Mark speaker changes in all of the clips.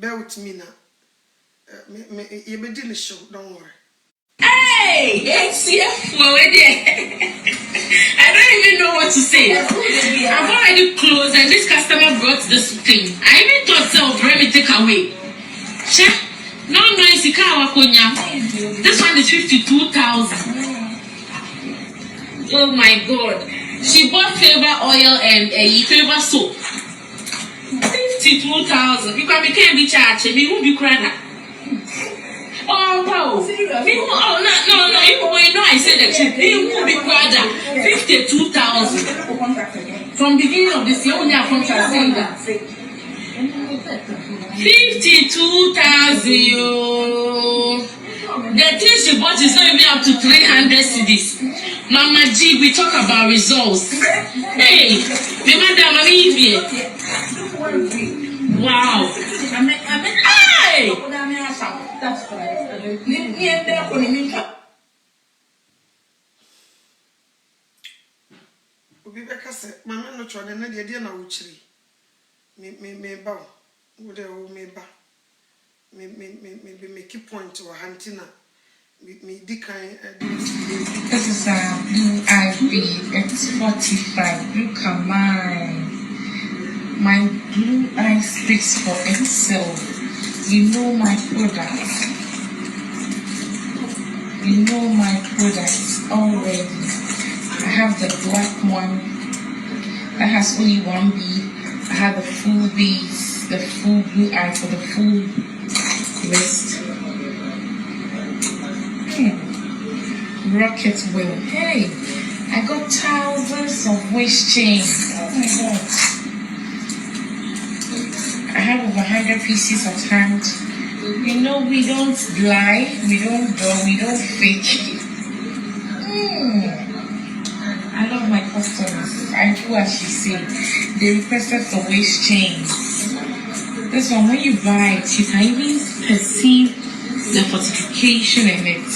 Speaker 1: bear with me now. You be the show, don't worry.
Speaker 2: Hey, it's here for I don't even know what to say. I've already closed and this customer brought this thing. I even thought so, let me take away. No, it's a car. This one is 52,000. Oh my God. She bought Favor oil and Favor soap. 52,000. Because we can't be charged. We won't be credit. Oh, wow. People, oh, no. Even when you know I said that you will be credit. 52,000. From beginning of this year, only a contract saying that. 52,000. The things she bought is not even up to 300 CDs. Mama G, we talk about results. Hey, the madam, I'm here. Wow. Hey!
Speaker 1: Obi beka se mama no tro na de na wo chiri. Me ba wo de wo me ba. Me make point or hantina. Me dikan
Speaker 3: This is a blue IB. It's 45. Look at mine. My blue eye speaks for itself. You know my products. You know my products already. I have the black one that has only one bead. I have the full beads, the full blue eye for the full wrist. Rocket wheel. Hey, I got thousands of waist chains. Oh my God. I have over 100 pieces at hand. You know, we don't lie, we don't fake. I love my customers. I do as she said. They requested for waist chains. This one, when you buy it, you can even perceive the fortification in it.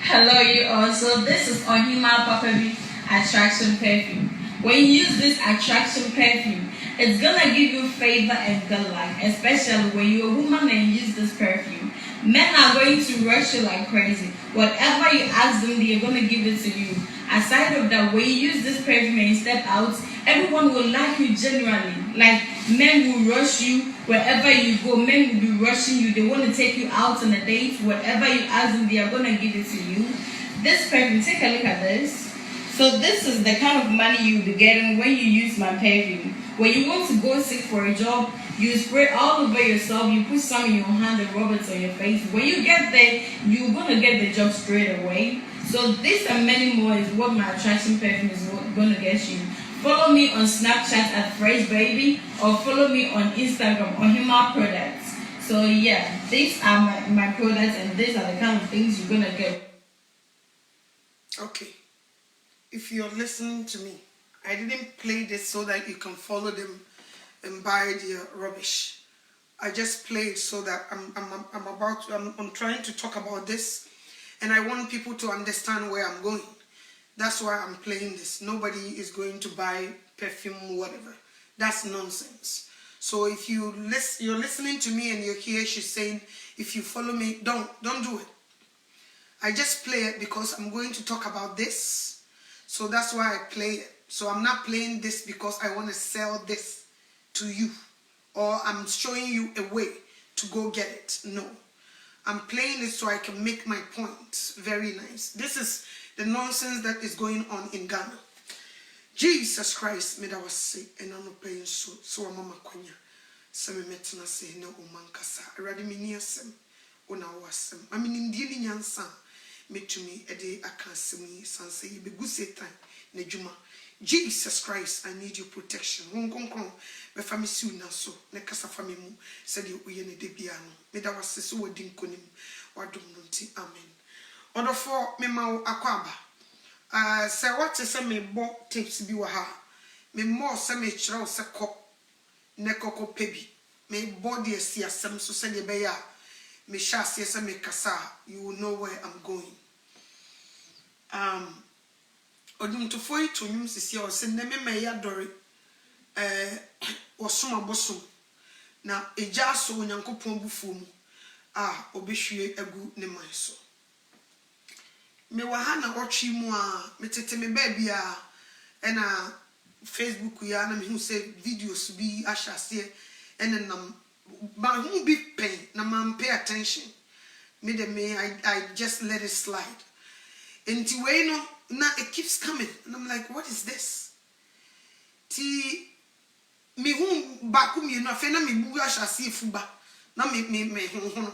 Speaker 4: Hello, you all. So this is Ohima Papabi Attraction Perfume. When you use this attraction perfume, it's gonna give you favor and good luck, especially when you're a woman and use this perfume. Men are going to rush you like crazy. Whatever you ask them, they're gonna give it to you. Aside of that, when you use this perfume and you step out, everyone will like you genuinely. Like, men will rush you wherever you go. Men will be rushing you. They want to take you out on a date. Whatever you ask them, they are going to give it to you. This perfume, take a look at this. So this is the kind of money you'll be getting when you use my perfume. When you want to go seek for a job, you spray all over yourself. You put some in your hand and rub it on your face. When you get there, you're going to get the job straight away. So this and many more is what my attraction perfume is going to get you. Follow me on Snapchat at Fresh Baby or follow me on Instagram on Hima Products. So yeah, these are my products and these are the kind of things you're going to get.
Speaker 1: Okay. If you're listening to me, I didn't play this so that you can follow them and buy their rubbish. I just played so that I'm trying to talk about this and I want people to understand where I'm going. That's why I'm playing this. Nobody is going to buy perfume, whatever. That's nonsense. So if you're listening to me and you're here, she's saying, if you follow me, don't do it. I just play it because I'm going to talk about this. So that's why I play it. So I'm not playing this because I want to sell this to you. Or I'm showing you a way to go get it. No. I'm playing it so I can make my point. Very nice. This is the nonsense that is going on in Ghana. Jesus Christ, me that was sick and I'm not paying so I'm mama kwanya. Some metna say no umankasa. Already me near some una wasem. I mean in dealing yansa me to me a day I can't see me sansa be good time nejuma. Jesus Christ, I need your protection. Won kon be fami si una so ne kasa fami mu said you ye ne de bia no. Me that was so wadin konim wadom no nti amen. Order for me ma akwaba. Say what say me bo tapes bi wa ha. Me more say me chira say kop ne koko pebi. Me body esi asem so say be ya. Me sha say me kasa, you will know where I'm going. odum to foi to nyum sisi o se neme me ya dore osoma bosom na eja so onyankopon bufuo mu obehwie agu ne man so me wa ha na otwi mu metete me ba bia na Facebook ya na me hu say videos bi ahase nam ba hu bi pen na man pay attention I just let it slide until we know now it keeps coming and I'm like, what is this? Ti me hu ba ku mi no afa na me bu ahase fuba na me hu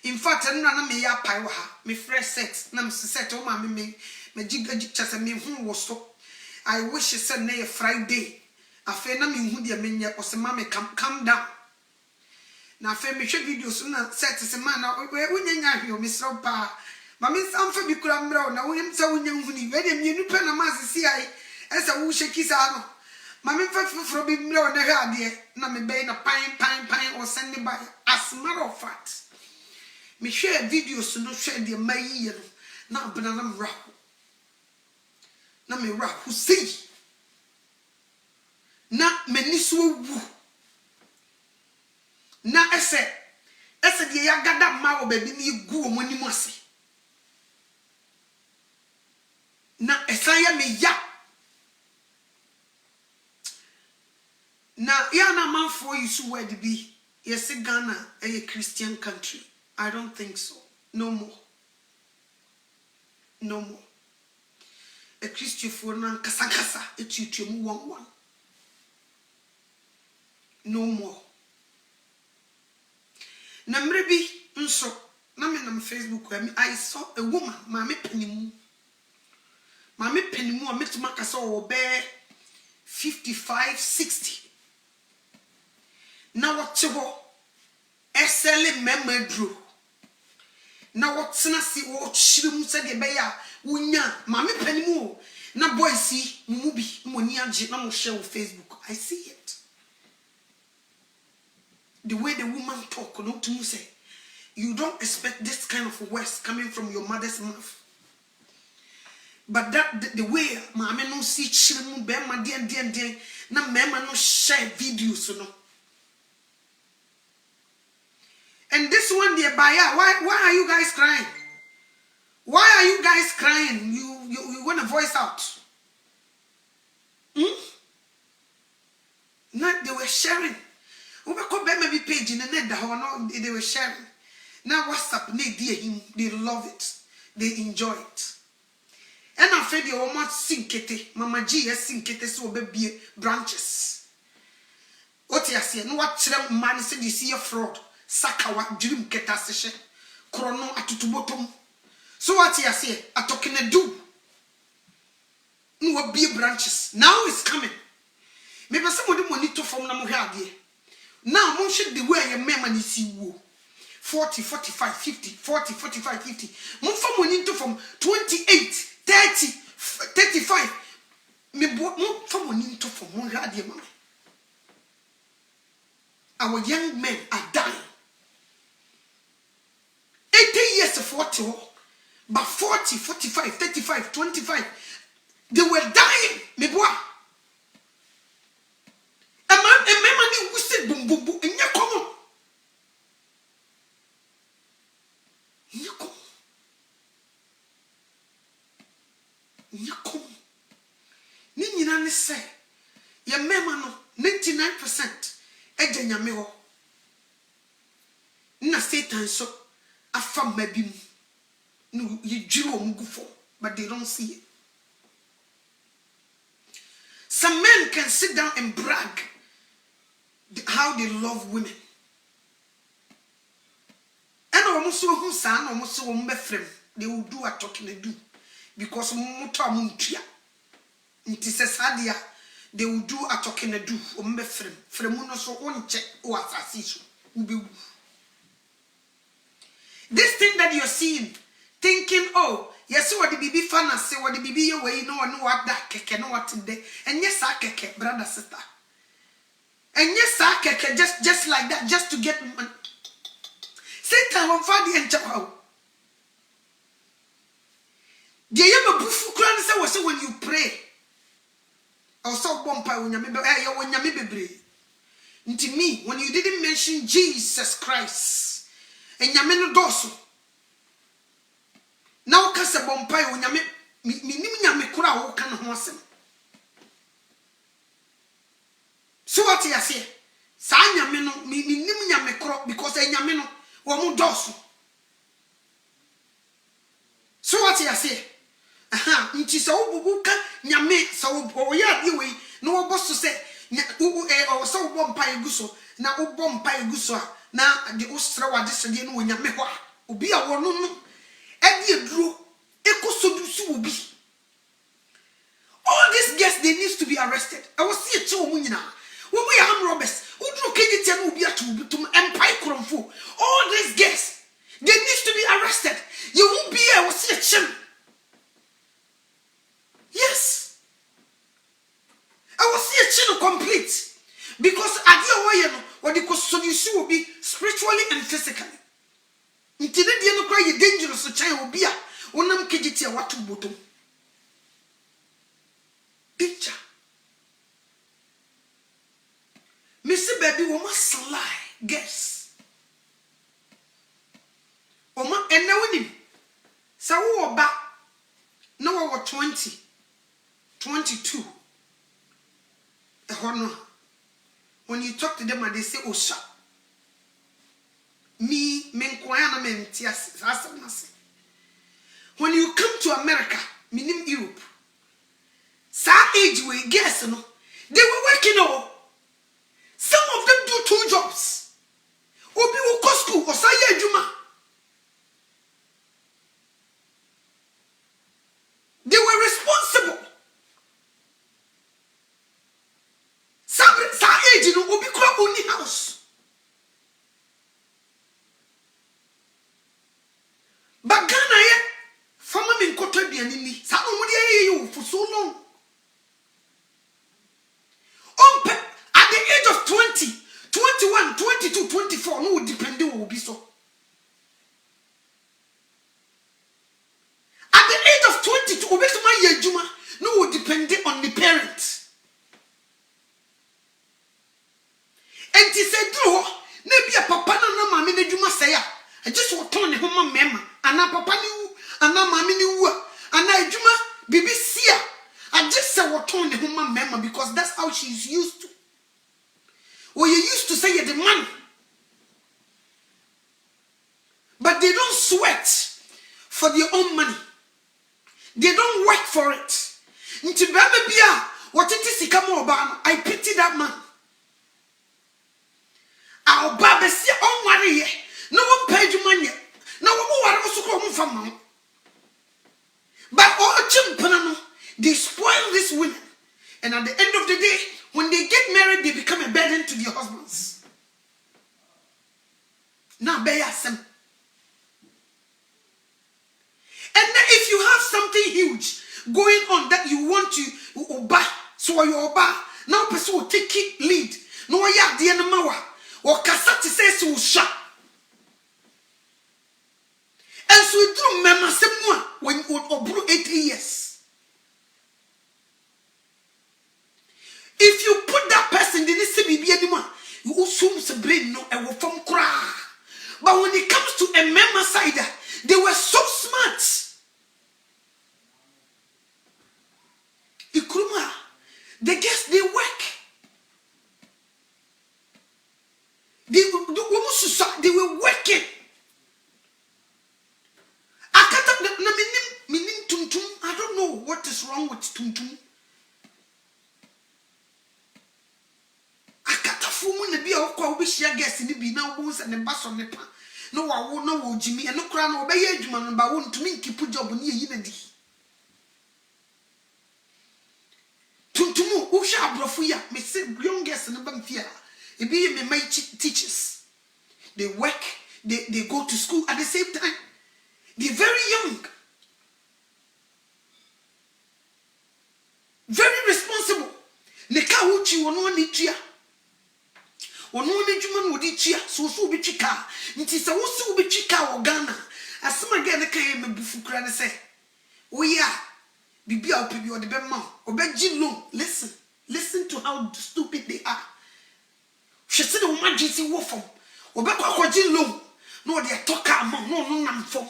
Speaker 1: in fact na me ya pai wa ha me fresh set na me set o ma me jiga chase me hu wo so I wish it said na Friday afa na me hu dia me nya o se ma me calm down na afa me hwe videos na set se ma na wonya nya hwe o me sro pa ma me samfa bi kura mra na wo yim sa wonya hu ni we de mienu pe na ma sisi ai esa wo sheki sa no ma me fa foforo bi mra na ha de na me be na pan o send by as matter of fact me share videos no share de mayi no na abana na mra na me ra who see na mani so wu na ese de ya gada ma wo baby ni gu o mani mo ase na esa ya me ya na ya na man for you so word be yes Ghana a Christian country. I don't think so. No more. A Christian for nan kasa etutuemu 11. No more. Na mrebi nso na me na Facebook I saw a woman mame panimu a metuma kasa o be 55 60 na wote ho esele memadro na wotsena si wo hyirim se de be ya wonya mame panimu na boys mu bi moni age na mo share on Facebook. I see it. The way the woman talk, no to me say, you don't expect this kind of words coming from your mother's mouth. But that the way mama no see children be ma den na mama no share videos no. And this one there by why are you guys crying? Why are you guys crying? You want to voice out? Not they were sharing. We call them maybe page in the net that they were sharing. Now WhatsApp they love it. They enjoy it. And I fed you almost sinkete. Mama G has sinkete so baby branches. What you say? No what man said you see a fraud. Sakawa dream keta session. Chrono atutubotum. So what you say? A talking a do. No be branches. Now it's coming. Maybe somebody money to form na muhadi. Now mon should the way your memory see wo. 40, 45, 50, 40, 45, 50. Mon form money to from 28, 30, 35. Me mon form money to from mon radio mama. Our young men are dying. 80 years to 40, but 40, 45, 35, 25, they were dying. Me boy. A man who said boom boom boom, and you come. Nini say, your memano 99% eja nyame ho. Na Satan so afam mabim. No you jiro mugufo, but they don't see it. Some men can sit down and brag how they love women. And almost so who son almost so frame they will do a talking they do because mutua it is a sadia they will do a talking they do frame no so on check or assassin this thing that you're seeing thinking oh yes what the baby fan say what the baby your way no what that keke no what today and yes I keke brother sister. And yes, I just like that, just to get money. Satan won't find the entire. The young bufu clan say was also when you pray, also bompa unyame bebre. Into me, when you didn't mention Jesus Christ, and Yameno doso. Now, Cassa Bompai, when Yame Kura, can hosem. So what you say? Sign Yameno, me Yame crop because I Yameno, or more doso. So what you say? Aha, nti so bubuka nyame so oya bi we no obo so se o so bompa eguso na bompa eguso na de osra wade sede no nyame ho obi a wono no e de duro ekosodu su obi. All these guests, they need to be arrested. I was see a child when we are armed robbers. All these guests, they need to be arrested. You won't be able to see a child. Yes. I will see a child complete. Because I did what the solution will be spiritually and physically. Until the end of the dangerous child will be a one kejiti what to bottom. Picture. Missy baby, we must lie. Guess. Oma and now we so we back. Now we 20, 22. When you talk to them and they say, "Oh, sha." Me, menkwayana mentias. When you come to America, meaning Europe. Sa age we guess no. They were working all. Some of them do 2 jobs. Obi will go school or say juma. They were responsible. Some sa age no obi kura only house. But Ghana ye farmer men koto bianini. Sa no mo dey you for so long. At the age of 20, 21, 22, 24, no would depend on will be so. At the age of 22, no would depend on the parents. And he said, "Drew, maybe a papa no mammy ne juma say, I just want to turn the home mema, and a papa new, and a mammy new, and I juma bibi sia. I just said what turn the home mema because that's how she's used to. Well, you used to say you're the man. But they don't sweat for their own money. They don't work for it. I pity that man. Our Baba say, "Oh, Maria, no one paid you money. No one also come from mom." But all chimpanano, they spoil these women. And at the end of the day, when they get married, they become a burden to their husbands. Now, bear some. And then if you have something huge going on that you want to obey, so you obey. Now, person will take it lead. No, yeah, the enemy or Kasati says so shut. And so you do remember someone when you obey 8 years. If you put that person in the CBB anymore, you assume the brain no and will form cry. But when it comes to a member side, they were so smart. Ikruma, the guess they work. They were working. I don't know what is wrong with Tuntum. Woman be a call wish ya guess in the be now bones and the bass on the pan. No, I won't know Jimmy and no crown or bay man, but won't to me keep a job near Unity. Tuntumu, Usha Brofuya, may say young guests in the Banfia. It be me my teachers. They work, they go to school at the same time. They're very young, very responsible. Neka uchi wano ni chia. Ono ne dwuma no di chia so bi twika nti se wo se wo bi twika o Ghana asema ga ne kan me bufu kura ne se wo ya Bibi opebi or the bema. Obeji loan. Listen to how stupid they are. She said the woman jisi wo from. Obekwa kwaji loan. No, they are talking among no nam from.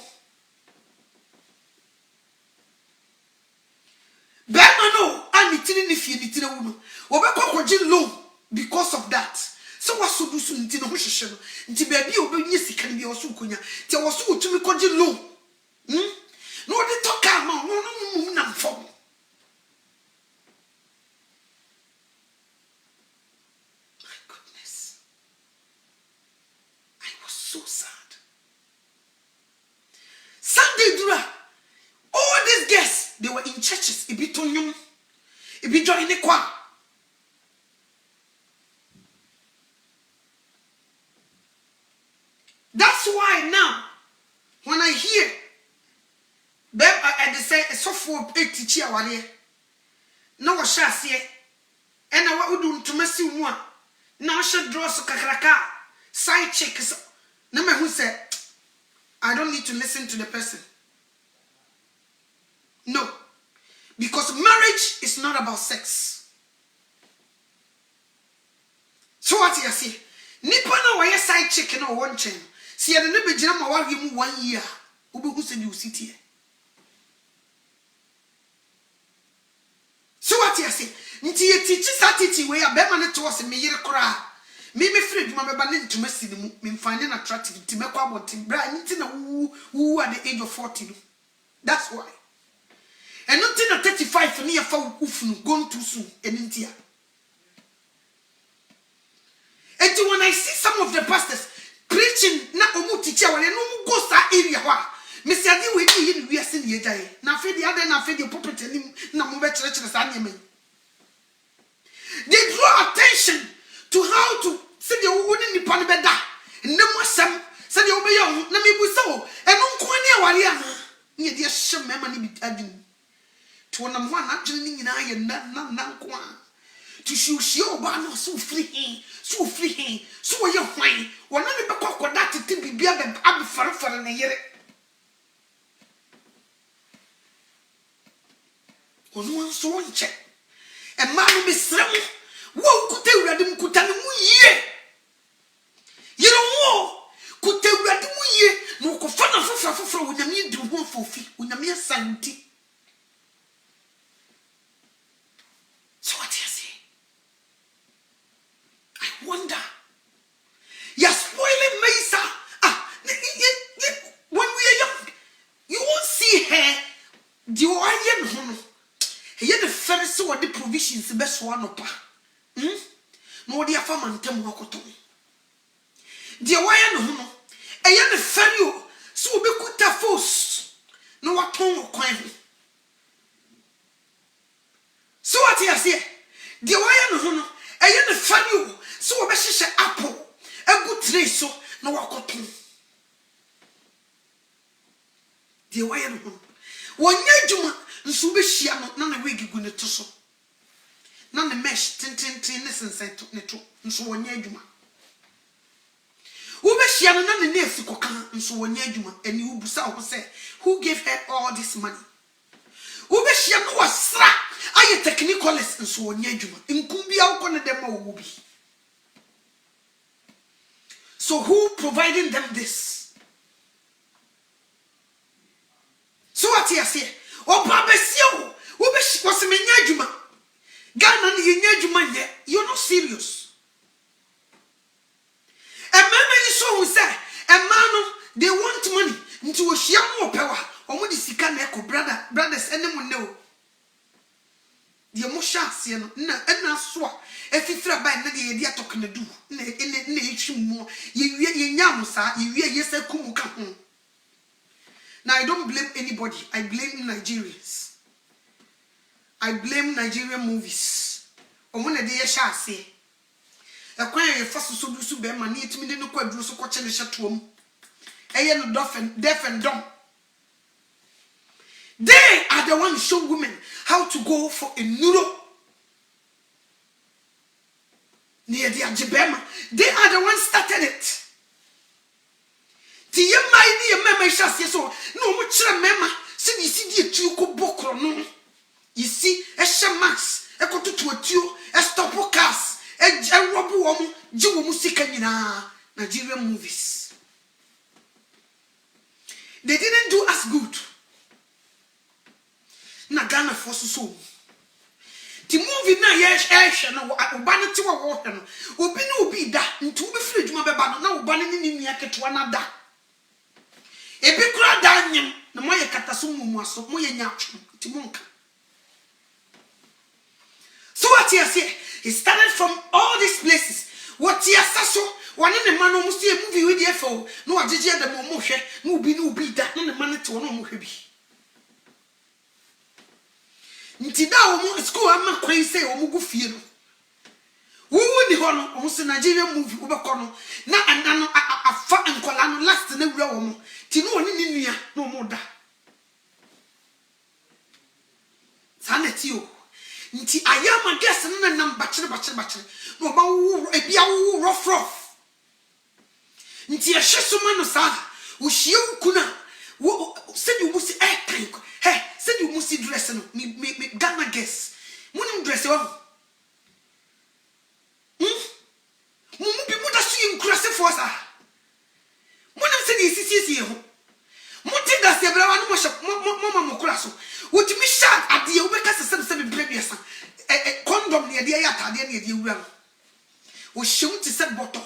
Speaker 1: Bema no, and itini ni fi itini uno. Obekwa kwaji loan because of that. So what so do so nti no hwehwehwe no nti baabi obenye sika ne bi oso konya ti oso otumi kwaji loan. No, they talk about no form. My goodness. I was so sad. Sunday Dura, all these guests, they were in churches. It be Tonyum, it be joining the choir. That's why now, when I hear Beb I say so for 80 chia wale. No wa shase. And na wa udu ntumasi mu a. Na she draw so kakraka. Side chicks. Na me hu say I don't need to listen to the person. No. Because marriage is not about sex. So what you say? Nipa na wa side chick na one chain. Si ya ne be gina ma wa mu 1 year. Ube hu say you sit here. So what you say? Nti ye teach satiti we abema ne to se me yire kora. Me free duma beba ne ntuma si ne mu. Me find attractive nti me kwa botin bra nti na wu at the age of 40 no. That's why. And nothing at 35 ne ya fa ufunu gone too soon enintia. And when I see some of the pastors preaching na omu teacher wale no mu go sa area wa. Me say ade we ni ye wiase ne yejae. Na fe de ade na fe de pulpit ni na mo be chere sa ne men. They draw attention to how to say the wooden nipa ne beda. Nnem asem say the obeya na me bu say o eno nko ne aware a ne de hye mema ne bi adwum. To na mo na adwene ni nyina ye na nko a. To shi oba na so free hin so ye hwan wona ne be kokoda tete bibia be abfarefare ne yere. Onu so nche e ma no besrem wo kuta urade mu kuta ne mu yie yero wo kuta urade mu yie no ko fa na fofra wonyame di ho fofi wonyame asanti. So what you say? I wonder. You're spoiling Mesa. When we are young, you won't see her. The Oyan Here the first or the provisions the best one up. No, dear farm and Temuakoton. The Oyan Hono, a young ferry, so be kuta force. No, what tongue or coin. So what you say? The Oyan Hono, a young ferry, so be she apple, a good trace, so no wakoton. The Oyan Hono. One year juma, and so be she none a wig going to so. None the mesh, tin, listen, to netto, and so one year juma. Who be she none the near Fukokan, and so one year juma, and you Busa say, who gave her all this money? Who be she no was sra, I a technicalist, and so one year juma, in Kumbia on the demo will be. So who providing them this? So what you say? Oh, Papa, Sio, who was a menyajuma? Ghana, the you're not serious. A man is so who say, a man, they want money into a shiamu power, or what is the Kaneko brothers, anyone know? The Mosha, and now swa, if you throw by the idea talking to do, in the more, you yamusa, you yes, a kumuka. Now, I don't blame anybody. I blame Nigerians. I blame Nigerian movies. Or when a day shall say, a quiet first so do so be money to me, no quite do so coach and shut home. A yellow deaf and dumb. They are the ones show women how to go for a noodle. Near the Ajibema. They are the ones started it. Ti yema ini yema shall say so. No much remember. See the city you could book or no. You see, a shamas, a go to a tube, a stop cars, a robber woman, Jew music in Nigerian movies. They didn't do us good. Na Ghana for so. The movie na yes action na obane ti wo hwe no obi na obi da nti obi free djuma beba no na obane ni nia ketwa na da ebi kura da nyem na moye kataso mumuaso moye nya ti monka. So what you say, he started from all these places. What you say so one in the man almost see a movie with the FO no agege da mo hwe no obi da na the man ti wo no mo hwe bi. Nti da omo school ama kwan say omo go fie no wo ni ho no omo se Nigerian movie wo be no na anano afa enkola no last na wura wo mo ti no oni ni nua no mo da saneti o nti ayama guess no na nam bachire no ba wo ebia wo rough nti ehye so ma no sa wo hie kuna wo se di wo si airtime hey said you must see dress no me Ghana guess munim dress wa mumu bi muda su inkurase force munim se di sisi ho muti da se bra wa no mo mama mo kura so wuti mi sharp ade wo be ka se be biasa condom ne de ya atade ne de wura no wo hyew ti se bottle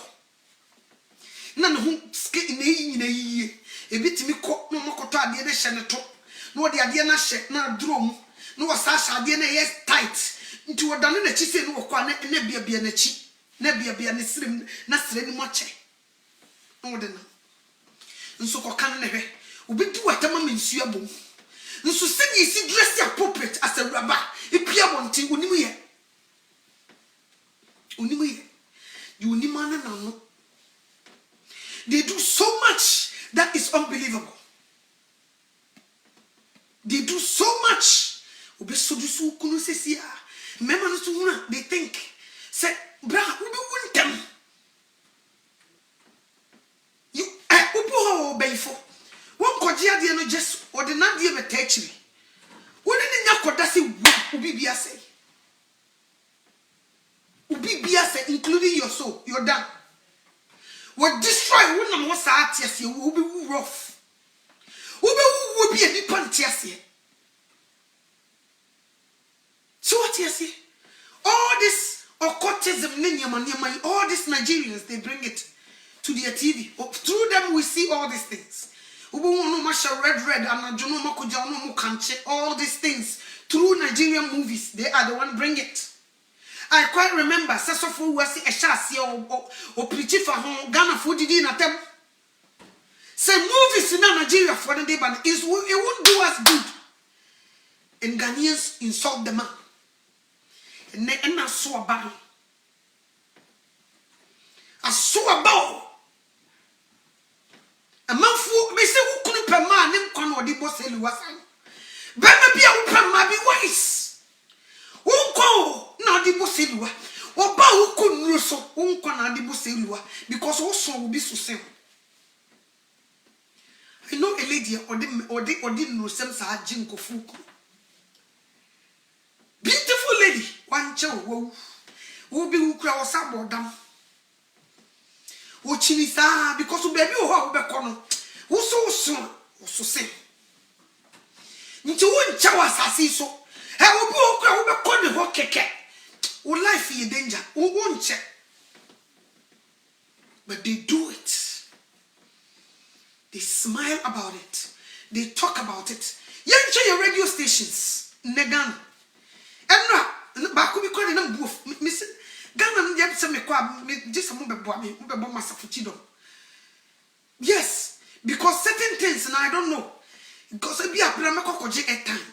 Speaker 1: na no hu ske ne yi yi ebitimi ko no makoto ade de hye ne to no de ade na hye na drum no wasasha ade na yes tight nti wodane na chi se no kwa na bia na chi na bia na sirim na sire ni mo che no de na nso ko kan ne hwe obidu watama mensu abom nso se ni si dress appropriate as a rubber ipia bonti unimu ye you unimana na no. They do so much that is unbelievable. They do so much. They think, say, bra, we want them. You, upo beifo. One kojia di no just or the not the techri. What did you kodasi ubi biase? Ubi biase, including your soul, your dad. What destroy one was artists, you will be rough. Will be a nippon tiasia. So what you see? All this occultism, all these Nigerians, they bring it to their TV. Through them, we see all these things. Red, and all these things. Through Nigerian movies, they are the one bring it. I quite remember Sasofo was a chassis or preaching for home Ghana food in at them. Say movies in Nigeria for the day, but it won't do us good. And Ghanaians insult the man. And I saw a battle. I saw a bow. A man for me say who couldn't per man name con or the boss was. Better be a woman be wise. Unko na di boselua oba uku nruso unko na di boselua because also will be so same. I know a lady or the nrusem sa jinko fuku. Beautiful lady one chow wo be ukra osabo dam wo chinisa because baby wo be kono wo so same nti wo ncha wasasi so life is danger. We won't check. But they do it. They smile about it. They talk about it. You check your radio stations. Negan. And no, back we call them both. Miss Ghana, you some just a mobile master. Yes, because certain things, and I don't know. Because it be a pramako at time.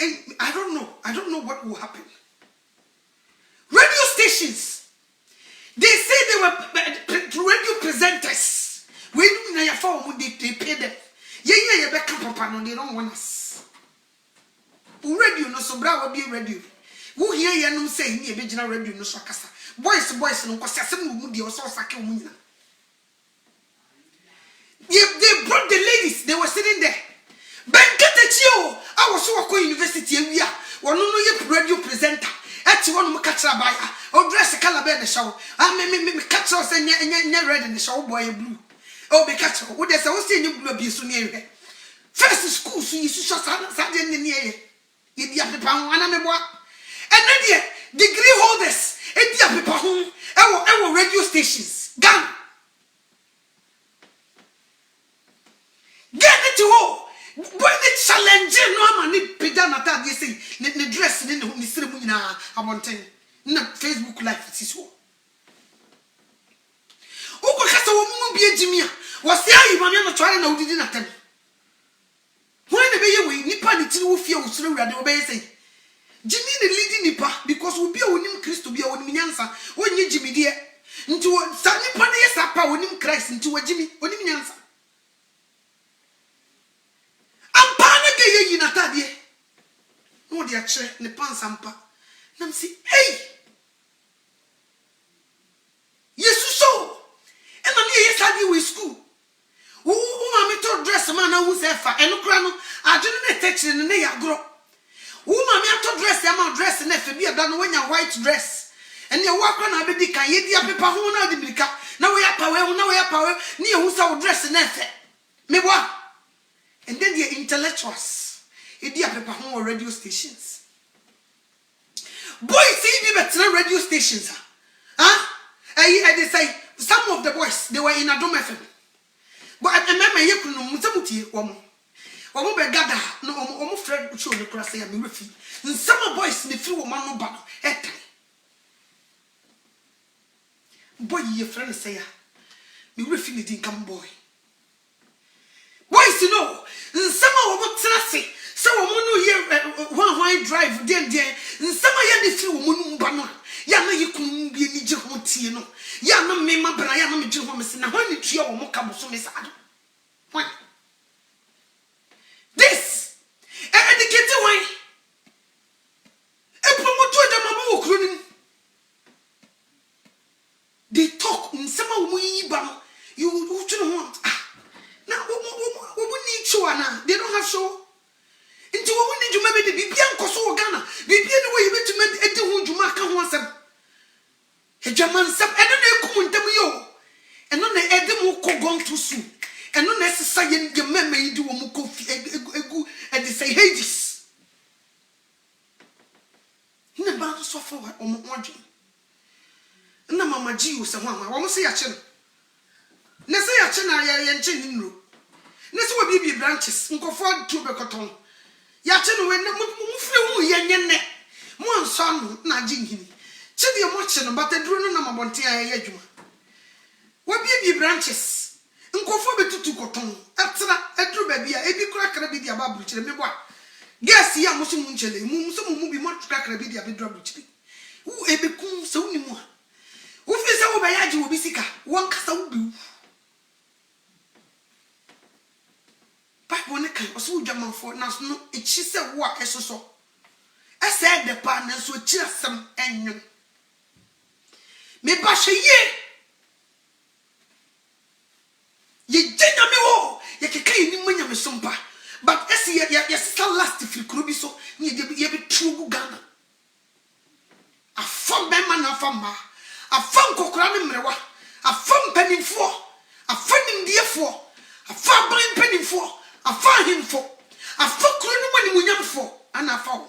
Speaker 1: And I don't know what will happen. Radio stations, they say they were radio presenters. When they pay them. Yeah, back up on they don't want us. Radio no so bra be radio. Who hear you no say ni original radio no so kasa. Boys no kwasa sem mu de so sake mu nyina. They brought the ladies, they were sitting there. I was so at university. university ewia wono no ye radio presenter eti wono mo katra baya o dress color be the show me katra say nya red in the show boy blue o be katra wo dey say wo say nya blue bi so ne ehwe first school so yisu so sa de ne ye dia pepa ho ana me boa and then degree holders e dia pepa ho e wo radio stations Ghana. Get it to ho. Boy the challenge no ama ni peda na ta dey say ne dress ni sire mu nyina abonten na Facebook live siso. Uko kasa wo mu bi ejimi a wo se ayi ma me no tware na udidi na tem. When be ye we nipa ni tiri wo fie wo sire wurade wo be say Jimmy the leading nipa because we be onim Kristo bi a onim nyansa onye Jimmy de nti wo sa nipa na yesa pa onim Christ nti wo Jimmy onim nyansa ampana ge ye yina tadie no de akye ne pansampa nam si hey Yesu so e na me yesa di we school wo ma me to dress man na wo se fa eno kra no adwene ne techi ne ya gro wo ma me to dress ya ma dress na fe bi ada no wanya white dress ene wo akra na be di kan ye di apepa ho na de birika na wo ya pawe ho na wo ya pawe ni ye hu sa wo dress na fe me bo and then the intellectuals e di apepa ho radio stations boys see be better radio stations I they say some of the boys they were in Adom FM but I remember ye kunu mutamutie omo be gada no omo friend show no kura say me refi some boys ne fi wo man no ba no etan boy ye friend say ya me refi ne din kam boy boys you know some wo trase so wo no ye one drive den some ya ne fi wo no ba no ya na ye kunu bi ni je ho tie no ya na me ma bra ya na me je ho me se na ho ni tua wo mo ka bo so me sa do why this educated way e promote dem abo okronim they talk in some wo yi ba no you don't want na wo need show na they don't have show into wo need juma be de bibia nkoso Ghana bibia ne wo yi betuma edi ho juma ka ho asem edwaman sam eno na ekum ntam yo eno na edi mo ko gon to su eno na sesa ye meme yi di wo mo ko egu e de say Hades na ba so for o mo odwe na mama ji wo se ho ama wo mo se ya che no na se ya che na ya nche ni nro na se wo bibi branches nkofo to be koton ya che no we na mo fre wo ye nyenne mo anso no na ji nhini che de mo che no bataduro no na mabonte ya adwuma wo bibi branches nkofo betutu koton atra adru ba bia ebi kura kra bi dia babru chire me boa gas ya mo so mu nchele mu so mu bi mo kura kra bi dia be dru chire wo ebe kun so ni mu a wo fi se wo ba ya ji wo bi sika won kasa wo bi Bible ne kan o so dwamanfo na so no echi se wo a esoso ese de pa na so chi asem enyo me ba hweye ye jenya me wo ye kekai ni manya me sompa but esi ye still last free krubi so ye be true Ghana afam be man afam ma afam kokora ne mrewa afam panimfo afam ndiefo afam ban panimfo afam himfo afam kro no mani munyamfo ana afam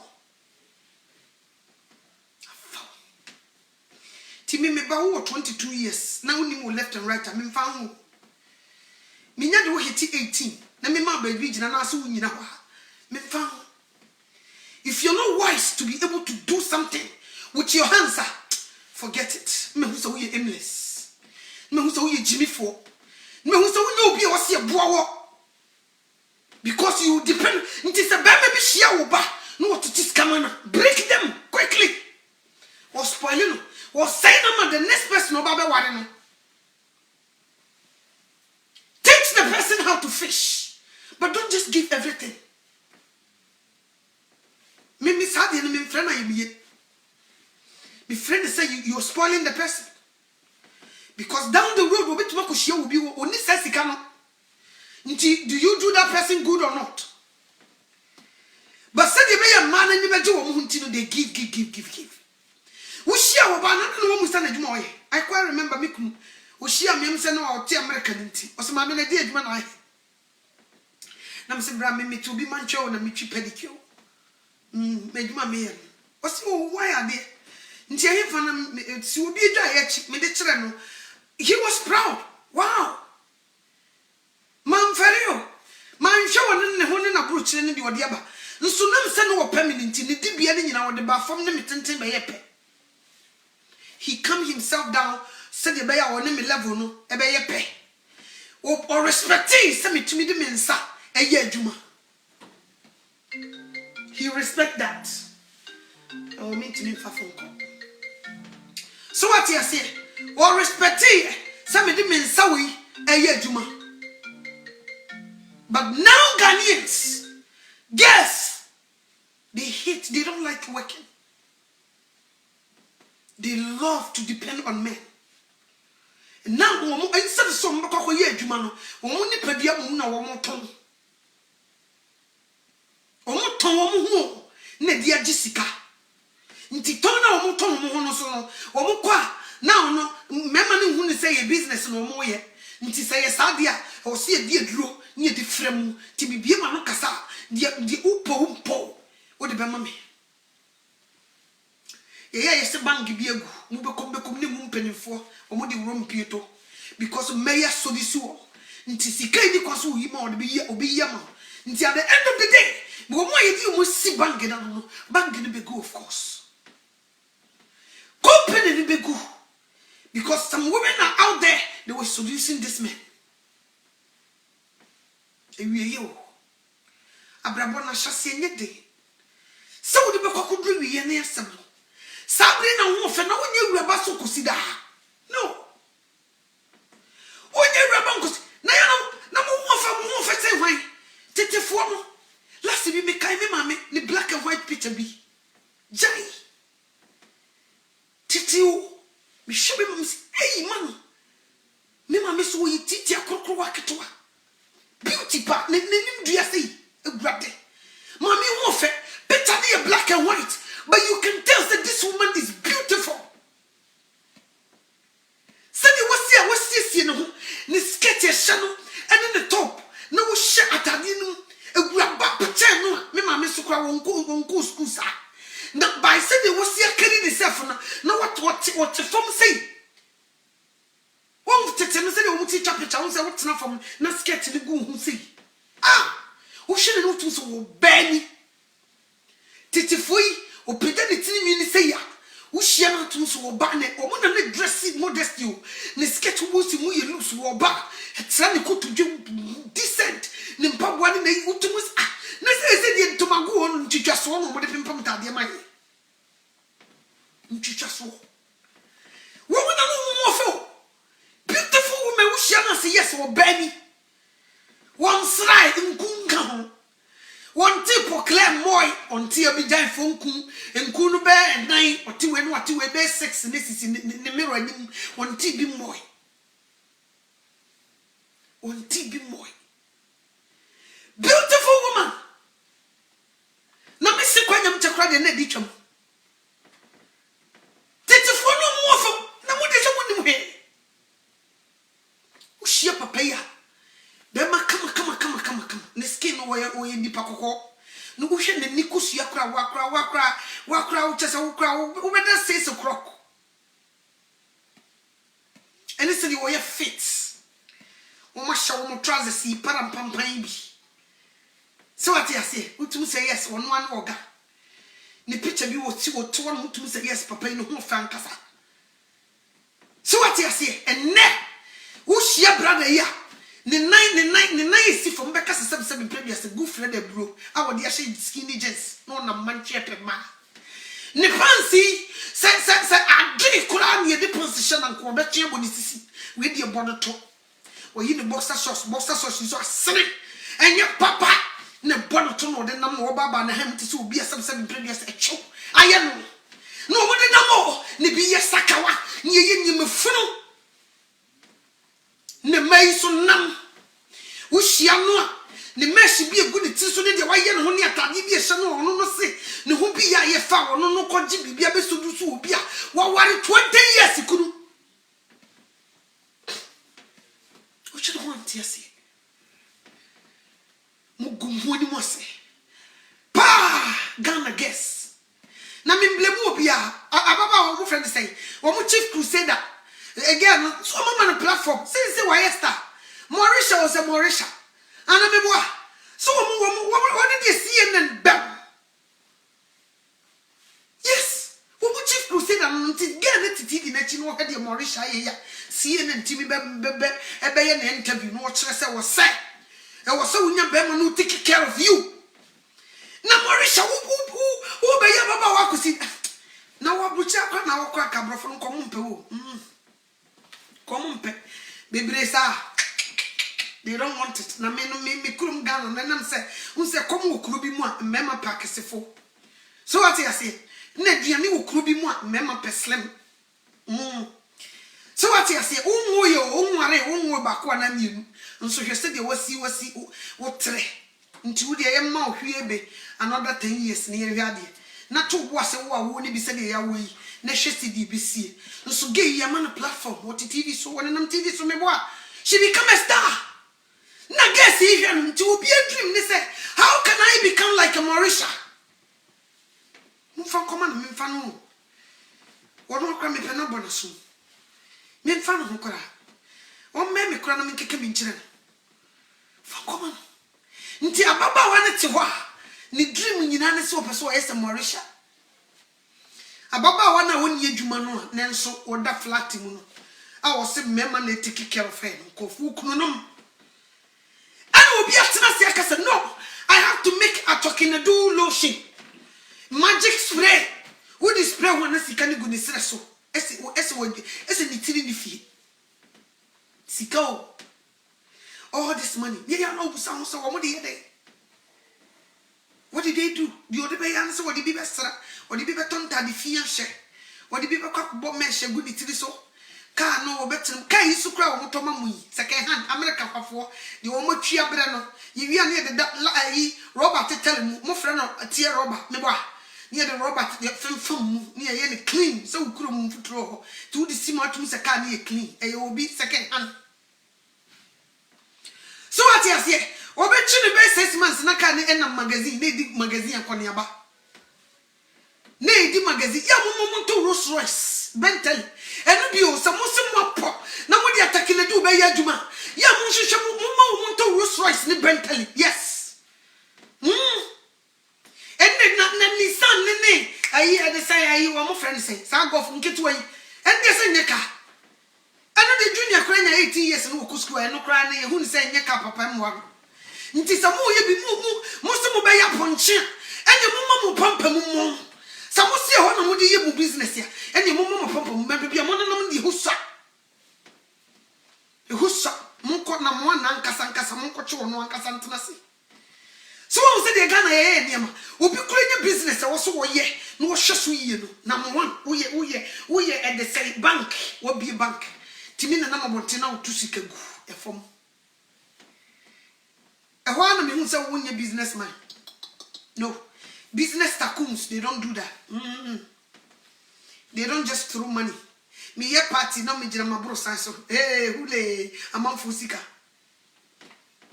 Speaker 1: ti me ba wo 22 years na uni mo left and right am fa ho minya de wo hiti 18 na me ma ba bi gina na so nyina ho me fa if you're not wise to be able to do something with your hands forget it me who so you aimless me who so you Jimmy for me who so you obi o se boawo because you depend it is a baby be share wo ba no what to scamana break them quickly or spoil you or say no the next person oba be ware no teach the person how to fish but don't just give everything me sad and me friend na yemiye me friend say you're spoiling the person because down the road obi tuma ko share obi oni sesika no nti do you do that person good or not but said you a man and never do a woman they give. Ushia wabana no mu sana adwuma oye. I quite remember me kum. Ushia me say no o te America nti. O se ma me na di adwuma na aye. Na me se bra me to be man cho na me twi pedicure. Me adwuma me ye. O se o why ade. Nti ahe fa na si obi adwa ye chi me de kire no. He was proud. Wow. Man ferio. Man show won ne ho ne na bro kire ne de ode aba. Nso nam se no wo permanent ni di bia ne nyina wo de ba fam ne metenten be ye pe. He calmed himself down, said the bear on me level no, a bear pay. Or respecting some to me the mensa, a year juma. He respect that. I will meet him for phone call. So what you say? Or respecting some of the mensa a year juma. But now Ghanaians, guess they don't like working. They love to depend on men. Now, instead of some year, Jumano, only Pedia Muna or Moton. Omoton, Nedia Jessica. Intitona or Moton Monoso, or Mokwa. Now, no, Memani who say a business no more yet. Nti say Sadia or see a dear drew near the frame, Tibi Manocasa, the Upo, or the Bamami. Yes, a bank be a Mubakom ne Mumpenny for or Modi Rum Pieto because Mayor Sodisu. Ntisika because we more be yama. Until at the end of the day, but why you must see banking on banking be good, of course. Company be good because some women are out there, they were seducing this man. And we are you. Abrabona chassis any day. So the Bako could be any assembly. Sabrina won't for no one you rabasso consider. No. When you rabancos, no more for say why. Tete form. Last we make me mammy, the black and white picture be. Jai. Titi, me show me, hey man. Me mammy so ye titi a crocro wakatoa. Beauty part, name do you say? A grab it. Mammy won't fit, better be a black and white. But you can tell that this woman is beautiful. Said you was this, you know, the sketch a channel and in the top. No shit at a dinner, a grab back channel. Me, my Miss Sukra won't go school, sir. Now, by said it was here carrying itself. Now, what the form say? One teacher said, I won't teach up a chance. I what's not from not sketching the goon who say. Ah, who should know to so Benny Titi Fui. O peda ne tini mi ni say ya wo hia na tum so wo ba ne o mo na ne dress modesty o ne sketch wo si mu ye looks wo ba etra ne koto dwe decent ne mpaboa ne na utum ah na say de tomago on ntwitwa so no mo de pimpam tade ma ye ntwitwa so wo na no fo beautiful woman wo hia na say yes wo ba ni one slide nkunka ho one tip for clear boy until be die phone kun and kunu bear 9 or 2 and what 2 bear 6 and this is in the mirror and one tip be boy. One tip be boy. Beautiful woman. Now me see kwanya mchakra de na dichom. Tetifo no mo fo na mo de je mo nim he. Ushia papaya. Bema kama ne skin no we nipa kokko no wo hwe ne nikosu yakra wakra wo chese wo kra wo beda say so krok ene se wo ye fit wo ma shawo mo trousers si para pampan bi so what you say utum say yes one oga ne picture bi wo ti wo to one utum say yes papa no ho fa nkasa so what you say ene wo hia brother ya the nine see from Becca 7 previous good friend bro. I would actually skinny jeans. No, na man chepe man. Ne fancy say I drink Quran near the position and Quebec when is with your body top. Or you the boxer shorts is so silly. And your papa ne body to know the number of Baba and him to be a 7 previous a choke. I am no what the number ne be a sakawa near you funnel. Ne mai so nam wo hia no ne mesh bi egu ne ti so ne de wa ye ne ho ne atade bi e hye no ono no se ne ho bi ya ye fa ono no koji bibia be so du so obi a wa ware 20 years kunu o chi no anti ase mo gumho ni mo se pa Ghana guess na me blame obi a ababa wo friend say wo mo chief crusader again so mama na platform say why star Mauritia was a Mauritia and me boy so what did you see CNN bam yes wo mo chief crusader no ti get TV na chi no ka de Mauritia ye ya CNN TV be ye na interview no kire say wo say e wo so unya be no take care of you na Mauritia wo be ya baba wa kusi na wa bucha kwa na wo kwa kabrofo no komumpe wo komumpe bebresa they don't want it na me kurum Ghana na nam say unse kom wo kuru bi mu a mema pakesefo so what you say na duane wo kuru bi mu a mema peslim so what you say unwo yo unware unwo ba ko na mienu nso hwese de wasi wo tre nti wo de ye ma ohwie be another 10 years na ye hwade na to bo ase wo a wo ne bi se de ya wo yi na hwese di bi sie nso ge ye ma na platform what TV so wona nam TV so me bo a she become a star na guess even to be a dream they say how can I become like a Mauritia mfa command me mfa no wono kra me pe na bonaso me mfa no kra o me kra na me keke me nkire fa command nti ababa wa ne te ho a ne dream nyina ne se opeso o ese Mauritia ababa wa na woni adwuma no ne nso oda flat mu no a wo se mema na take care of her ko fu kunu no Obi atena se akasa no I have to make a talking do lotion magic spray wo di spray ho na sika ne gu ne sere so ese ni tiri ni fie sika all this money yeah no busa ho so wo de ye what did they do the other be answer what did be besra what did be betonta di fie hye what did be kwakbo me hye gu ni tiri so ka no obetem ka yisu kra wo motoma mu yi second hand America kwafo de wo matwi abre no yi wi ane de yi Robert tell mo frɛ no tie Robert me ba ne de Robert femfam mu ne ye ne clean so ukuro mu futuro ho to di simatum se ka ne ye clean e obi second hand so what you say obetwi ne be 6 months na ka ne na magazine ne di magazine akone aba ne di magazine ya mo to Rolls Royce Bentley enu bi o se mo se mo po na mo di atake na du be ya adwuma ya mo hwehwe mo to Rolls Royce ni Bentley yes enne na Nissan ne ayi ade say ayi wo mo friend say sa golf nketu ayi ende se nyeka enu de junior kra nya 18 years no ko school enu kra na ye hu ni say nyeka papa mo wa nti sa mo ye bi mo se mo be ya ponche enye mo pampa mo Samusi ho na mo di ye bu business ya ene mo pampa mo be bia mo nanam di husa mo ko na mo na nkasa mo ko chewo no nkasa ntena se so wo se de Ghana ye niam obi kura nya business wo so wo ye no wo hwe so ye no na mo wo ye at the say bank wo bi bank timi na mo bonte na wo tu sika gu e fom e ho na me hu se wo nya businessman no business tycoons, they don't do that. They don't just throw money. Me ye party no me jira mabro sanso. Hey, hule amam fusika.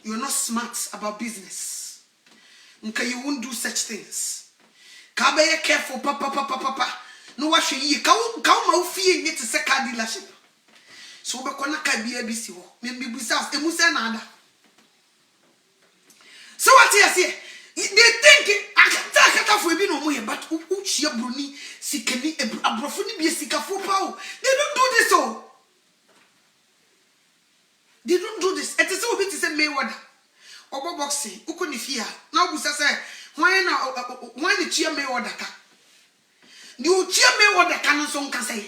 Speaker 1: You're not smart about business. Okay, you won't do such things. Ka be careful, papa. No wa hwe yi. Ka ma ofie nye te se car dealership. So be kona ka bi abisi ho. Me busa emu se na ada. So what you say? They think akata for ebi no mo ye but uchia bruni sikani abrofo ni bi sikafo pa o they don't do this oh they don't do this it is obi to say Mayweather obo boxing ukoni fia na obusa say why ni chia Mayweather ka ni o chia Mayweather ka no so nka say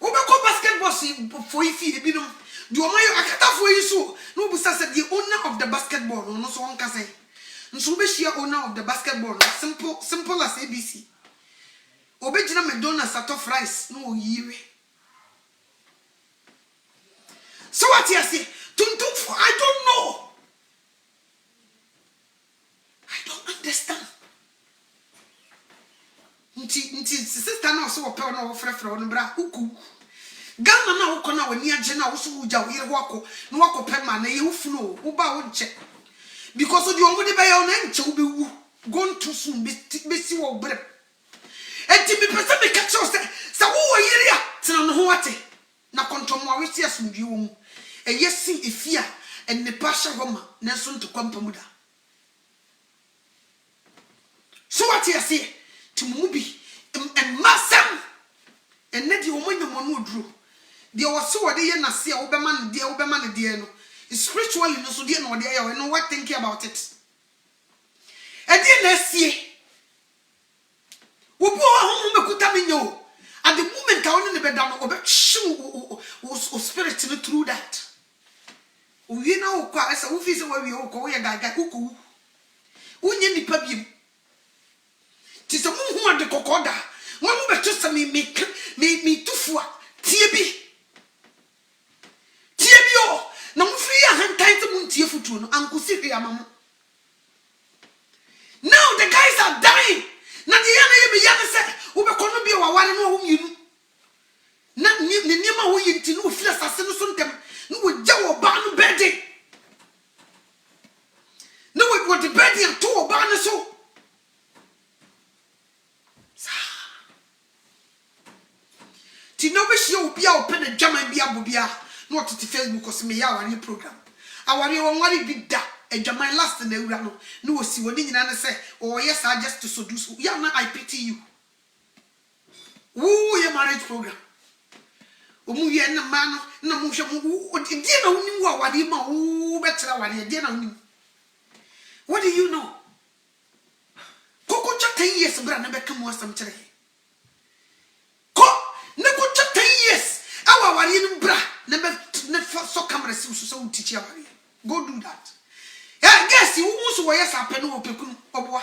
Speaker 1: obeko basketball si for ifi ebi no the omayo akata for yi so no obusa say the owner of the basketball no so nka say nso be share owner of the basketball simple as ABC obejina McDonald's ato fries no yiwe so what you say tuntum for I don't know so ope na wo frefre no bra uku Ghana na wo kona wani agye na wo so wuja wo yere wako na wako pe ma na ye wufunu wo ba wo nche because of the omudi be ya na nche wo be wu go to soon be si wo bre enti me pese me ka cho se wo yere a tena no ho ate na kontomo a we si asumdwe wo mu yesi efia en ne pasha homa na so ntokwa muda so what you say to mubi and masam and net you woman no dru de was so de ye na se wo be man de no spiritually no so de no de ya no what thinking about it e de na sie wo bo ho mekuta me nyo at the moment I want to be down obe show spirit no through that we na wo kwa esa wo fi se wa wi wo ko ye gaga kuku unye nipa biem ti se mu hu ade kokoda won mu beto se me tufua tie bi o na mu free ya hantan te mu tie futu no ankosi hwe amamo now the guys are dying na the yana ye be yana se wo be kono bi wa ware no wo mienu na ni ma wo yinti no fi asase no so ntem no wo gya wo ba no bede no wo the bede and to wo ba no so ti no be hye obi a open the German bia bobia no to Facebook cause me ya wari program awari won wari bi da German last na ewura no wo si woni nyina ne say oh yes I just to so do so ya na I pity you wo ye marriage program omu ye na ma no na mu hwe mu di na woni wo awari ma wo betera wari di na woni what do you know koko cha 10 years bra na be kam wasam kire ne ko 10 years awa wari ni bra ne be ne so camera si so teach wari go do that yeah guess you so wo yes apen wo pekunu oboa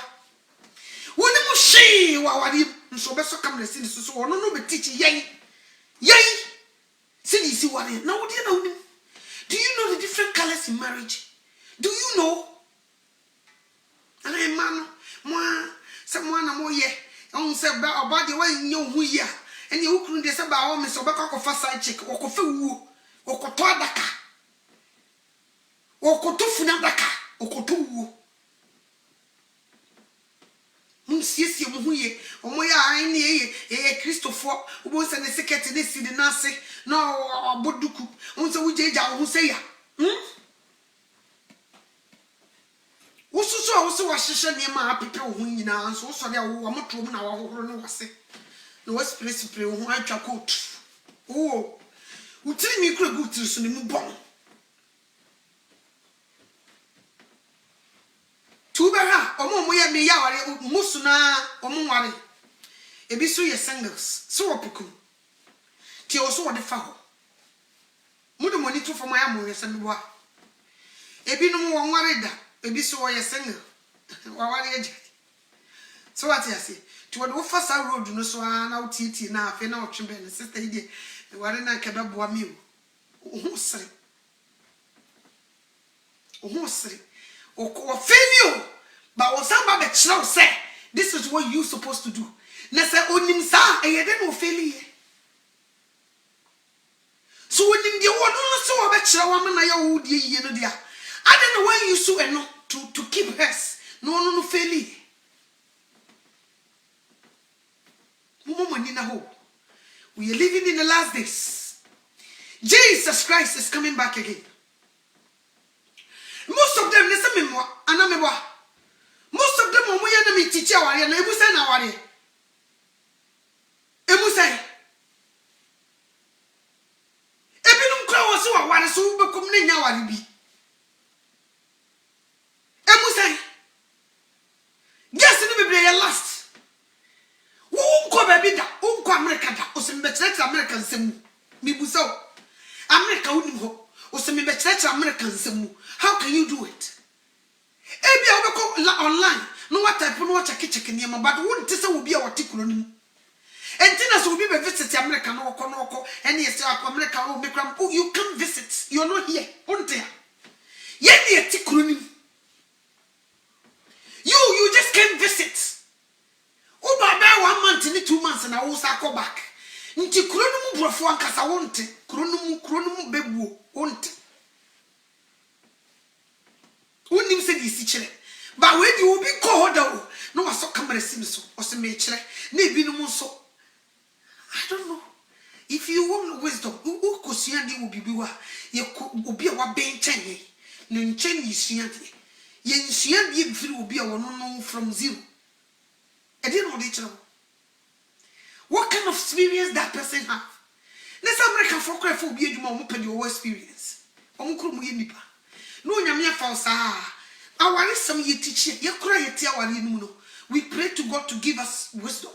Speaker 1: woni mu hwe wa wari so be so camera si so wo no be teach yen si wari na wo dia na woni do you know the different colors in marriage do you know ana man mo someone na mo ye on se ba obade wa nyo hu ye and you couldn't say about me so back of a side check or coffee woo or cotodaka or cotofunadaka or cotu. Monsieur Muye, or Moya, I near a Christopher who was an secret in this in the Nasi, no Boduku, unso we jaja who say ya. Also, was near my people who in our so sorry, I want to know our say. No was principally who I coat. Oh, who tell me could go to Sunny Bon. Tubera, or more me yawari, Musuna, or Mumari. A bisu ye singles, so opiku. Tea also what the fowl. Mudu money to for my amorous and what. A binum one worried, a bisu or ye single. So what I say. To what first I road no so na titi na afi na otwe ben sister ide e ware na ka beboa mi o sere o failure but o samba be chiro say this is what you supposed to do na say onim sa e yede no failure so onim de wo no so o be chiro wa na ya wo die yie no dia I don't know why you so eno to keep hers no failure. We are living in the last days. Jesus Christ is coming back again. Most of them listen me more, and most of them are my enemy teacher, and I was an hour. Emusai. Ebinum crow so I want to become Nawaribi. Emusai. Yes, in the last. Unko baby da unko America da osembetrete American semu mibuso America unim ho osembetrete American semu how can you do it ebi obeko online no what type no check niam but won tese obi a watikulo nim entina so obi be visit America no ko any say America no make you can visit you're not here unte ye ne atikulo nim you just can't visit. Uba be 1 month ni 2 months na wo sa ko akọ back nti kuro no mu brofo ankasa wonte kuro no mu bebuo wonte wonim se di si kire ba we di obi ko hoda o no waso camera sim so o se me kire na ebi no mu so I don't know if you want wisdom who kosua di obi bi wa ye obi a wa ben chen no nchen ni sua de ye nsua bi firi obi a wono no from zero e dey no dey kire what kind of experience that person have let's American for cry for obi adwuma mo pedi o experience omukuru mu ye nipa no nyame afa sa awari some ye teach ye kura ye tia awari no no we pray to God to give us wisdom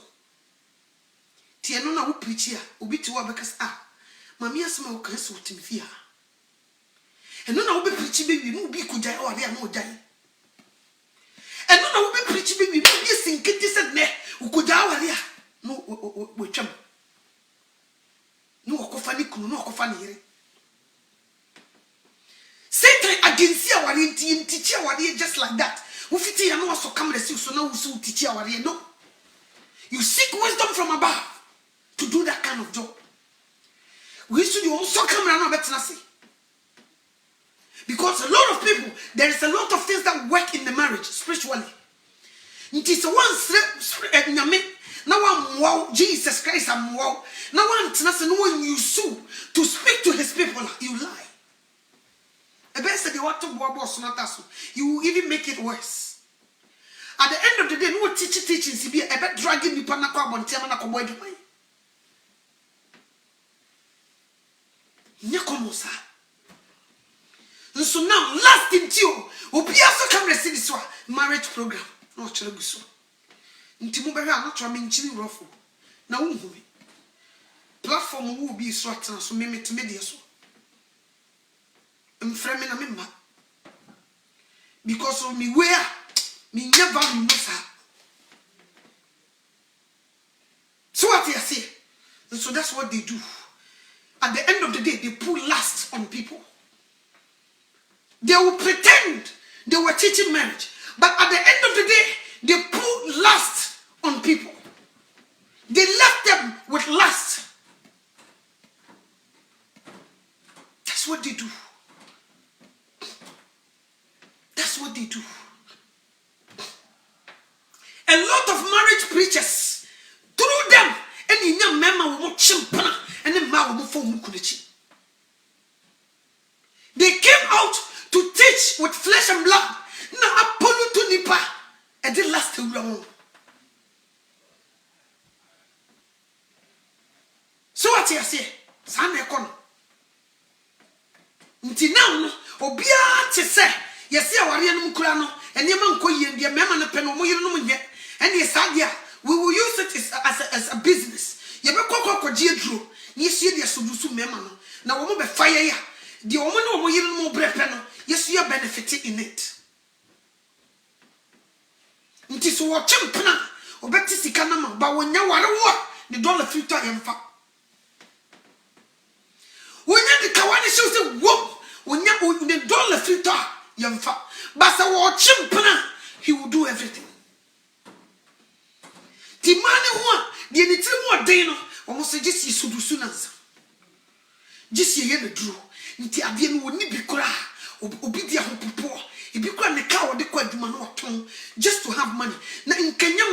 Speaker 1: tie no na wo preach ya obi ti wo bekas mami asema wo kan so timfia eno na wo be preach be wi no bi ko jai awari na o jai eno na wo be preach be wi no bi sinkiti said ne wo ko jai awari no wo twam no okofa ni kunu no okofa ni yire Satan against you are in teach you just like that. Who fit you know so come so now so teach you no. You seek wisdom from above to do that kind of job. We should also come around better say. Because a lot of people, there is a lot of things that work in the marriage spiritually. It is one now I'm wow, Jesus Christ, I'm wow. Now one you sue to speak to his people, you lie. You will even make it worse. At the end of the day, no teaching be about dragging me panaka on Tiamana Coboy. Nekomosa. And so now, last in Tio, will be also come receive this marriage program. No Cheruguso. Intimubera, not ramming chili ruffle. Now, platform will be swat and so mimic media so. Mfreme na memma because of me where me never remove her. So what you say? And so that's what they do. At the end of the day, they put lust on people. They will pretend they were teaching marriage, but at the end of the day, they put lust on people. They left them with lust. That's what they do. That's what they do. A lot of marriage preachers, through them, any young member will chimpana and then ma will form mukulichi. They came out to teach with flesh and blood. Now Apollo to Nipa and the last round. So what you say? San Ekon. Until now, Obia to say. Yes, I was in and your man could be a member of Penomo yet. And yes, we will use it as a business. You have a cocoa drew. You see the Sudusu memano. Now, we will be fire. The woman will more brepeno. Yes, you are benefiting in it. It is what champana or better Sikanama, but when you are the dollar filter and fat. When you the Kawani shows the whoop, when you the dollar filter. But he will do everything. The man who the little more dano almost just is Sudusunans. Just ye the drew. Nti Abian would be cra, Obidia Hopo, if you can the cow the quadman just to have money. Now in Kenya,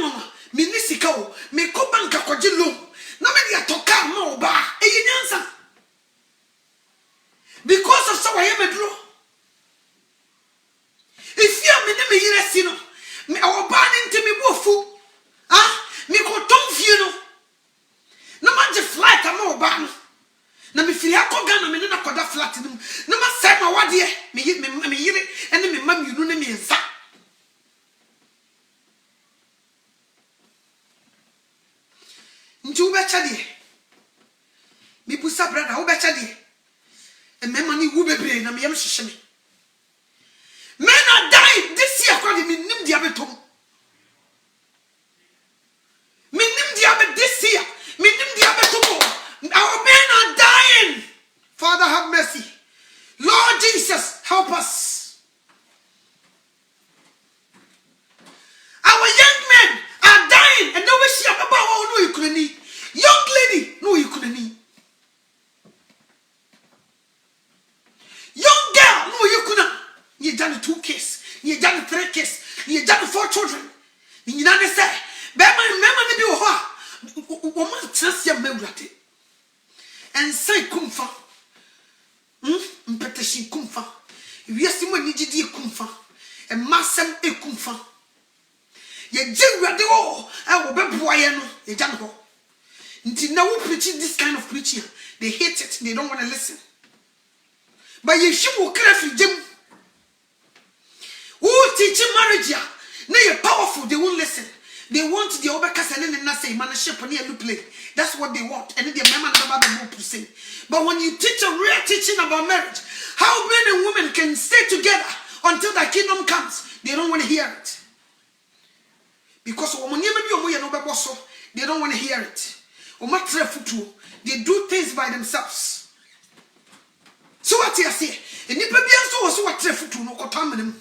Speaker 1: Minisiko, make go bank a quadrillo. Nobody a toka no bar, a answer. Because of so I am a draw. If you are me, me our banning to me wofu. Me go don't feel no man just flight a more ban. Na me feel I gun me na koda flat no ma say ma wade me yire and me mam you no me nsa. Nti wo becha de. Me busa brother wo becha de. E me mani wo bebre na me yam hihye me. Men are dying this year according to Nim Diabetum. Minim Diabet this year. Minim Diabetum. Our men are dying. Father, have mercy. Lord Jesus, help us. Our young men are dying and nobody see about Young wiase mo ni gidi ekumfa e masem ekumfa ye jiwade o e wo beboa ye no ye gya no nti na wo preach this kind of preaching they hate it, they don't want to listen. But you should walk carefully jim who teach marriage ya na you powerful, they won't listen. They want the obekasa and not say manship on you play. That's what they want. And then the man about the move to say. But when you teach a real teaching about marriage, how men and women can stay together until the kingdom comes, they don't want to hear it. Because when they don't want to hear it. They do things by themselves. So what you say? And you so what no.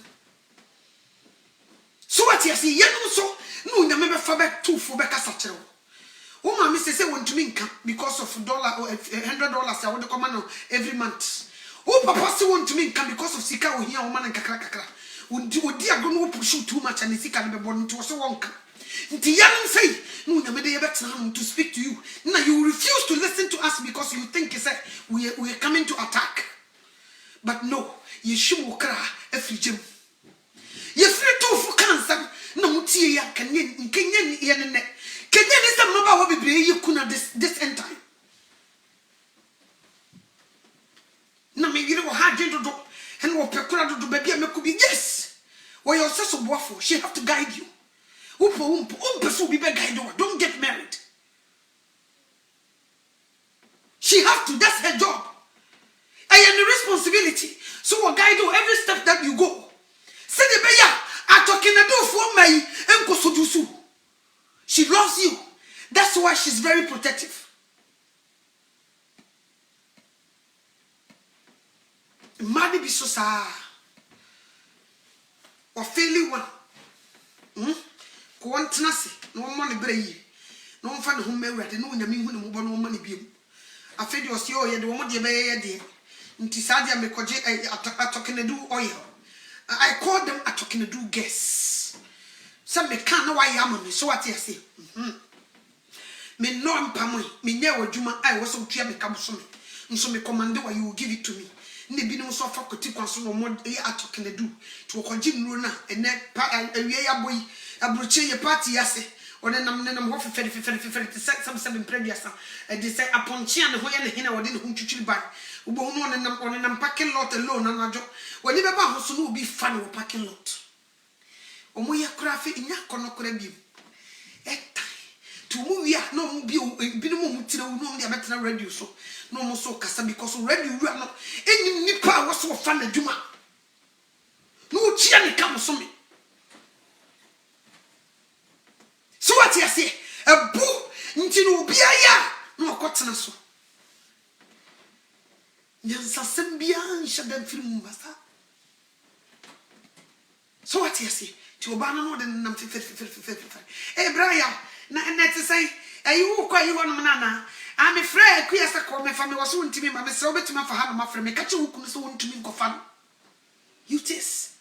Speaker 1: So what you say? So no, you never forget two for back as a woman, Mr. Say, want to me because of $100 I want to come on every month. Oh, Papa, still want to me because of Sika or here, woman and Kakaka. Would dear go push too much and Sika be born to us a wonka. The young say, no, you never time to speak to you. Now you refuse to listen to us because you think we are coming to attack. But no, you should walk every gym. You're free to for cancer. No, tia can yen yen net. Can you listen about what we you kuna this end time? No, maybe you will hard to do and what Pekura do baby and could be yes. Why you're so waffle, she have to guide you. Be guide. Don't get married. She have to, that's her job. I am the responsibility. So I guide you every step that you go. Say the beya. She loves you. That's why she's very protective. Money be so sad. Or fairly one. Go on tenacity. No money bray. No one find whom married. No one who no money be. I feel you see oil. The woman you bay dear. Intisadia me koje a talking to do oil. I call them a talking to do guests. Some me can't know why I am me. So what you say? Me no am pamwe. Me never juma. I was so clear me come so me. So me command why you will give it to me. Ne bi no so fa koti kwanso no mod e talking to do. To konji nro na ene pa awie ya boy abroche ye party yase. One nam ho fefere some previous. They say aponchi and ho ye ne hina wode ne ho twitwiri ban. Ubo hu no one nam parking lot alone na najo. Woni be ba ho so no obi fa no parking lot. Omo ye kura fe nya kono kura bi. Eta to mu wi a no mu bi no mu tire no mu dia betena radio so. No mo so kasa because radio wi no enyim nipa wo so fa na dwuma. No chia ne kam so me. So what you say? A boo nti no obi aya no okotena so. Nyansa sembia nsha dem film basa. So what you say? Ti obana no de nam fe. Eh Brian, na te say ayi kwa yi wono na I'm afraid kuyasa ko me family was wontimi ma me se obetuma fa ha no mafre me kache hukunu so wontumi nkofa no. You this.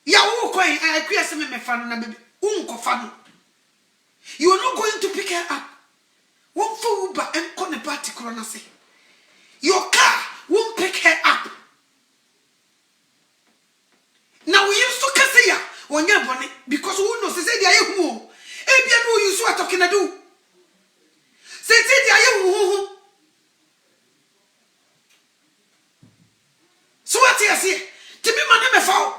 Speaker 1: Ya wo ko kuyasa me fa no na baby unkofa no. You are not going to pick her up. One for Uber and call the party corona say. Your car won't pick her up. Now we used to say ya when you're born because who knows say they are who. Ebia no you so talking to do. Say they are who. So what you say? To be my name foul.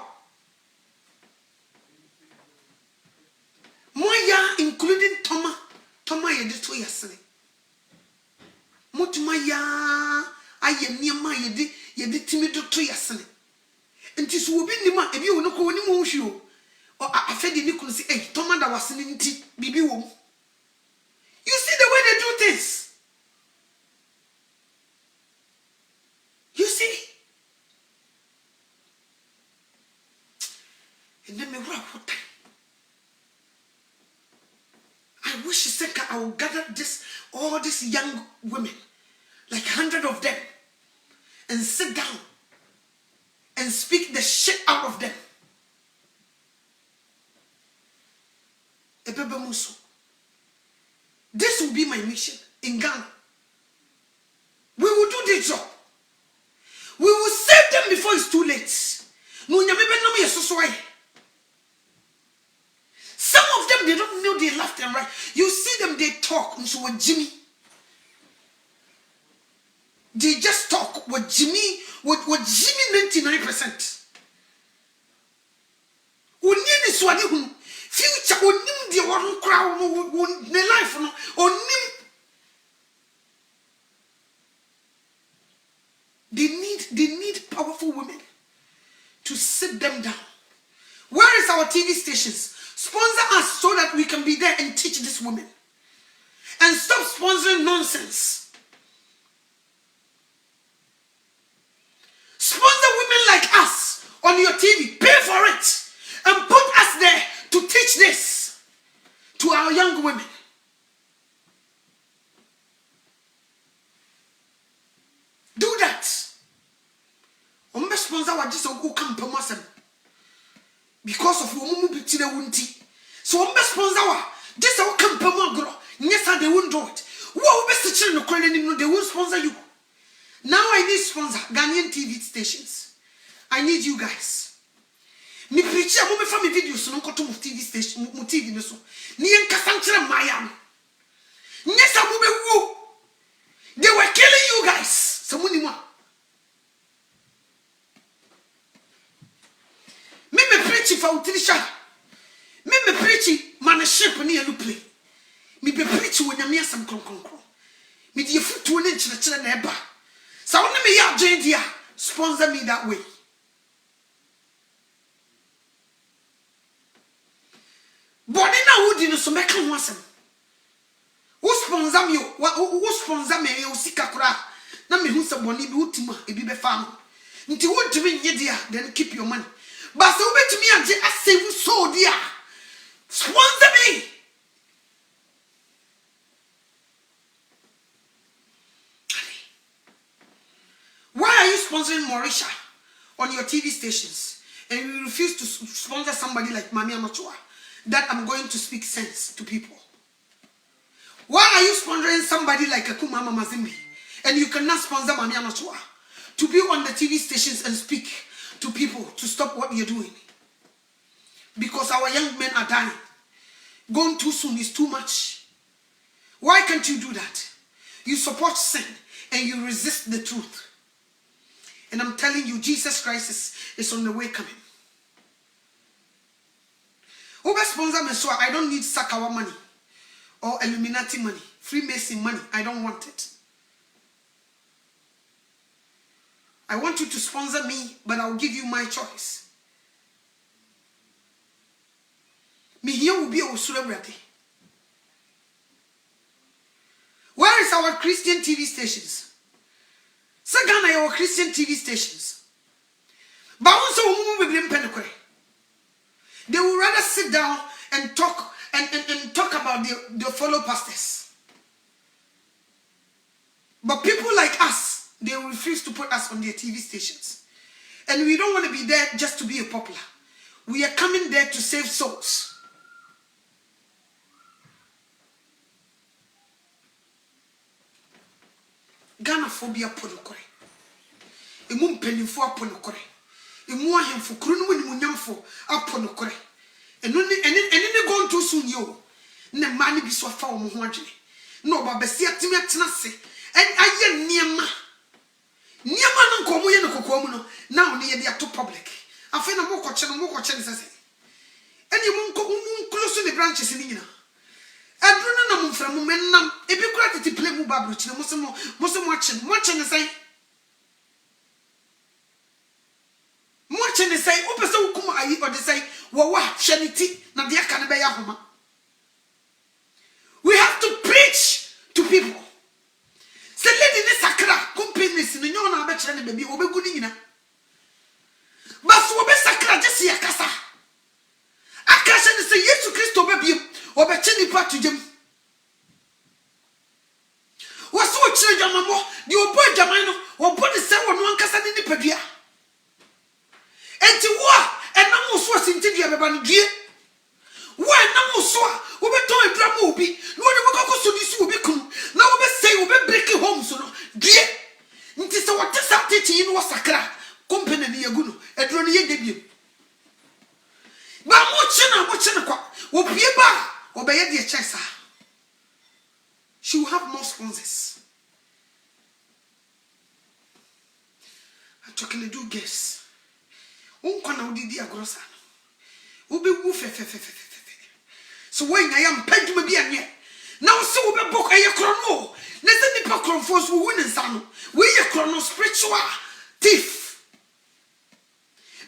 Speaker 1: Moya including Toma ye de to yasene. Motuma ya aye niema ye de timi do to yasene. Enti so obi nima ebi wo no ko woni mo hwio. O afede ni kunu si Toma da wasene nti bibi wo. You see the way they do things. You see? And then me what I wish I will gather all these young women, like 100 of them, and sit down and speak the shit out of them. This will be my mission in Ghana. We will do this job. We will so why? Some of them, they don't know they left and right. You see them, they talk. And so with Jimmy, they just talk with Jimmy, with Jimmy 99%. Only this one, future, onim the one crowd, the life, onim. They need powerful women to sit them down. Where is our TV stations? Sponsor us so that we can be there and teach these women. And stop sponsoring nonsense. Sponsor women like us on your TV. Pay for it. And put us there to teach this to our young women. Do that. Sponsor what just go come because of woman be the wunti. So sponsor just a come grow. Yes, they won't do it. What be teaching no calling they won't sponsor you. Now I need sponsor Ghanaian TV stations. I need you guys. Me preach a moment from my videos no to TV station TV no so. Ni enkasanchira maya. Yes, I they were killing you guys. Someone more. Me preach for Utrisha. Me preach manship ni elu play. Me be preach when you mean some konkro. Me di foot to an inch na eba. So when me ya join dia, sponsor me that way. Body na wudi no so make kan wasem. Who sponsor me? Who sponsor me? You sika kura. Na me hu se boni bi utima e bi be fa no. Nti wudimi nye dia, then keep your money. But so bet me and I save so dear. Sponsor me. Why are you sponsoring Mauricia on your TV stations and you refuse to sponsor somebody like Mami Amachua that I'm going to speak sense to people? Why are you sponsoring somebody like Akuma Mazimbi and you cannot sponsor Mami Amachua to be on the TV stations and speak to people to stop what you're doing? Because our young men are dying. Going too soon is too much. Why can't you do that? You support sin and you resist the truth. And I'm telling you, Jesus Christ is on the way coming. Over sponsor me, so I don't need Sakawa money or Illuminati money, Freemason money. I don't want it. I want you to sponsor me, but I'll give you my choice. Me here will be a celebrity. Where is our Christian TV stations? Sagana our Christian TV stations. But also they will rather sit down and talk and talk about the fellow pastors. But people like us, they refuse to put us on their TV stations. And we don't want to be there just to be a popular. We are coming there to save souls. Ghana phobia ponokore. Emu mpenifo aponokore. Emu ahemfo kuru no mu nyamfo aponokore. Enu ne go nto so nyo. Ne ma ne bi so fa wo ho adwene. Na oba besi atimi atena se. En aye niema. Niema no nko mo ye no kokomu no. Na wo ne ye dia to public. Afa na mo koche ne sese. Eni mo nko close the branches ni nyina. Adruna na mfra mu menam ebi kura tete play mu babru chine mo ne sai opese hukum ayi ode sai wo wa hwaniti na de aka ne be ya homa. We have to preach to people. Say lady ne sakra companies no nyo na be kire ne baby obegu ni nyina baso obe sakra jesi yakasa akasha ne say Yesu Kristo be obechini pa tujem waso chire jamamo di obo jaman no obo de se wono ankasa ne nipadua enti wo enam so asintidua beba no due wo enam so a wo beton edra mo obi no de bokoko so di su obi kun na wo be say wo be break home so no due nti se wo tesa techi no sakra company ne yagu no edro ne ye debiem chena kwa. Opieba. Obeye de chesa. She will have more sponsors. I talking do guess. Unkwana udidi agrosa. Ube wu fe. So when I am paid to be anye. Now so ube book aye krono. Nese nipa kronfos wo win nsano. We ye krono spiritual thief.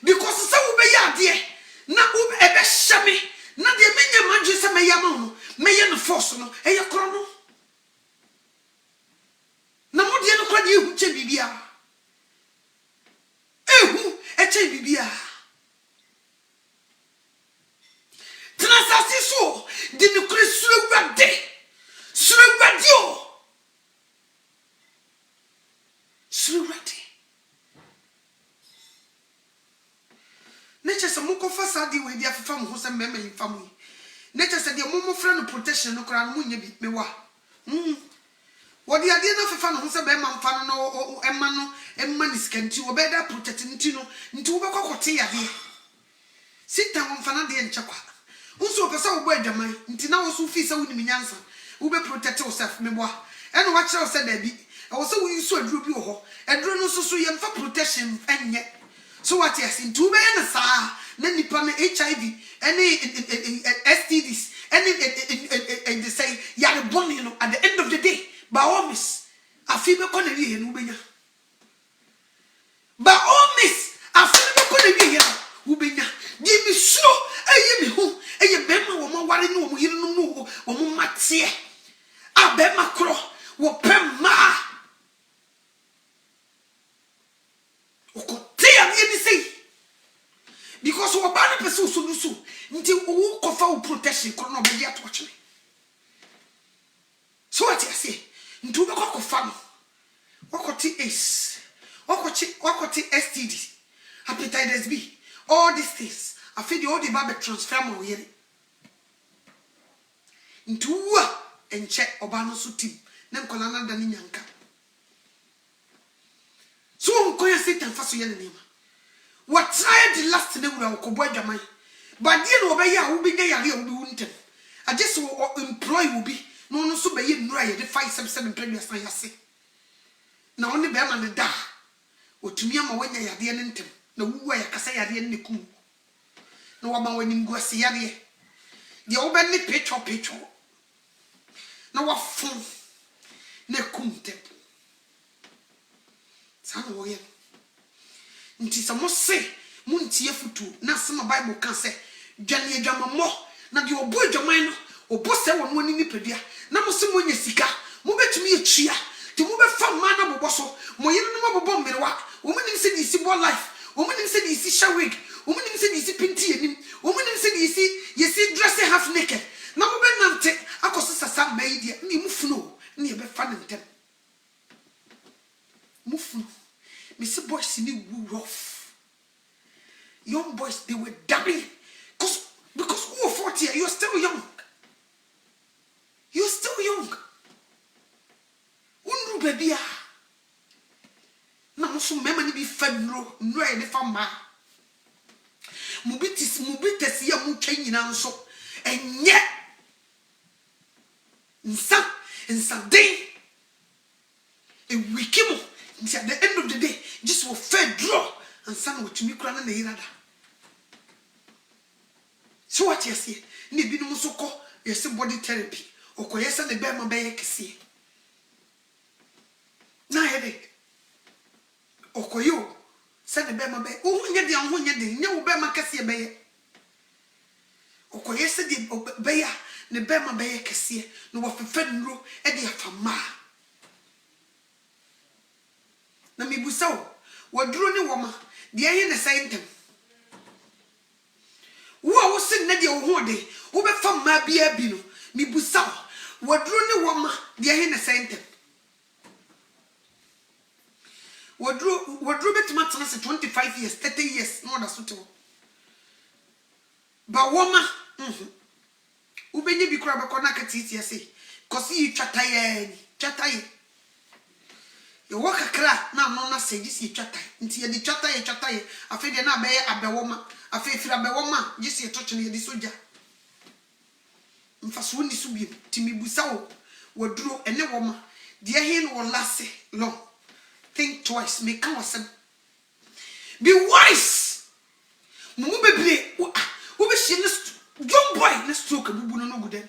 Speaker 1: Because so ube ya de na ube ebe shame na de menye manje se me yama no. Me ye no force no. Aye krono. Na mo de no kwa de hu che bibia. Ehu eche bibia. Transasi so di no kre suwade. Suwade. Suwade. Nature se mo ko fa sadi we dia fa mo ho se mema yi fa mo. Nature se dia mo friend protection no kra no nya bi me wa. Wodi ade na fefa no ho se be ma mfa no emma no emma ni skanti wo be da protect nti no nti wo be kokote yade sita wo mfa na de nchakwa unso pesa wo bo adwaman nti na wo so fi se wo ni nyansa wo be protect yourself me boa eno wa kire wo se da bi e wo se wo yiso aduro bi wo ho aduro no so ye mfa protection enye so what yes nti wo be na saa na nipa na HIV any STDs any they say ya the born no at the end of the day by all miss afi be kona wi no benya by all miss afi be kona wi ubenya di mi so eye mi hu eye be ma wo mo ware no mo yiri no no wo mo mate a be ma kro wo pem ma o ko te am ye ni sei because wo ba na person so no so nti wo ko fa wo protection kro no be dia to chine so what you say nti wo be ko fa no wakoti ace wakoti STD hepatitis B all these things I feel the all the baby transfer mo yere nti wo enche oba no so tim na nkola na da ni nyanka so nko ya Satan fa so yere nema what tried the last na wura ko bo adwaman but die no oba ya wo bi nya yare wo bi wuntem I just employ wo bi no so be ye nura ye de 577 premier san yase na oni be ma ne da otumi ama wanya yade ne ntem na wuwa ya kasa yade ne kum na wa ma wani nguase yade de wo be ne pecho na wa fun ne kum ntem san wo ye nti samo se muntie futu na sama bible kan se dwane adwamamo na de obo adwaman no obo se won woni nipadua na mo se mo nya sika mo betumi etua ti mo be fa ma na bobo so mo yene no bobo mmerewa o mo nim se di si bo life o mo nim se di si shawig o mo nim se di si pinti enim o mo nim se di si yesi dress half naked na mo be nante akoso sasa mai dia ni mu funo ni e be fa nantem mu funo me se boys ni rough young boys they were dabbing because who 40 you're still young. You're still young. Unru baby ah. Na mo so mema ni bi famro, nro e de fama. Mubitis ya mu twa nyina nso. Enye. Nsa den. E wikimo. At the end of the day, just will fair draw and son what you kura na irada. So what you say? Ni bi no so ko yes body therapy. Okoyesa de be ma be kese na headache okoyo se de be ma be ohunye de ahunye de nya wo be ma kese be ye okoyesa de be ya ne be ma be kese no wo fefe nro e de afama na mi busa wo duro ni wo ma de ye ne sentem wo sin na de wo ho de wo be fama bia bi no mi busa wadru ni woma de he na sentem wadru betima tena se 25 years 30 years no da soto ba woma ubenye bi kura be kona katiti ase kosi twataye You walk a crack, now no na say this ye chata. Until the chata ye. I feel na be abewoma. I feel abewoma. Just ye touching ye soja. Mfaso ni subi. Timi busawo. Wadro ene woma. Dear hin will last long. Think twice. Make come wasem. Be wise. Mumu bebre. Ube she young boy. Let's stroke a bubu no good then.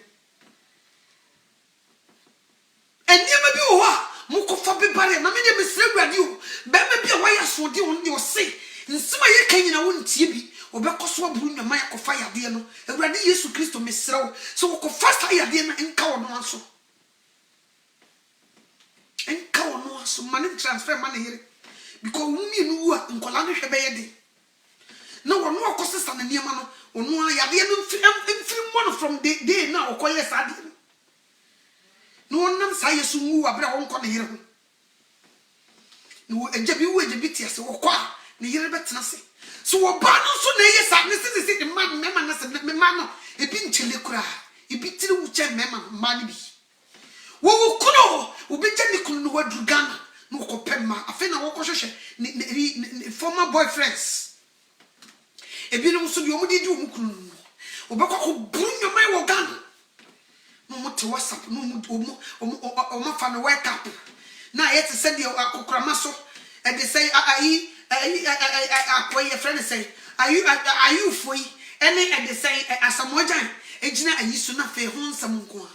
Speaker 1: And never be wa. Moko fa be bare na me de mesre radio be me bia wa ya so de on de o se nsema ye kan na won tie bi obekọso aburu nwama ya kofa yade no awurade Yesu Kristo mesrew so ko fast yade na nka wono aso mani transfer mani here because wumi no wu a nkola no hwe be ye de na wono akosesa na niema no wono yade no mfiri mo from day na okoye sade no wonam sa Yesu nwu abra wonko ne yire ho no eje bi tiase wo kwa ne yire betena se so wo ba no so na ye sa ne se man mema na se me man no ebi nchele kura ebi tiri wu che mema man bi wo kuno obi je ni kuno no wadu Ghana no ko pemma afi na wo ko hwehwe ne former boyfriends ebi no so bi o mu didi o mu kuno no obekọ ko brunyo mai wo Ghana no mo te WhatsApp no mo fa no wake up na yet send the akokrama so and they say akoye friend say are you foi any and they say asamojan ejina ayisu na fe ho nsam nko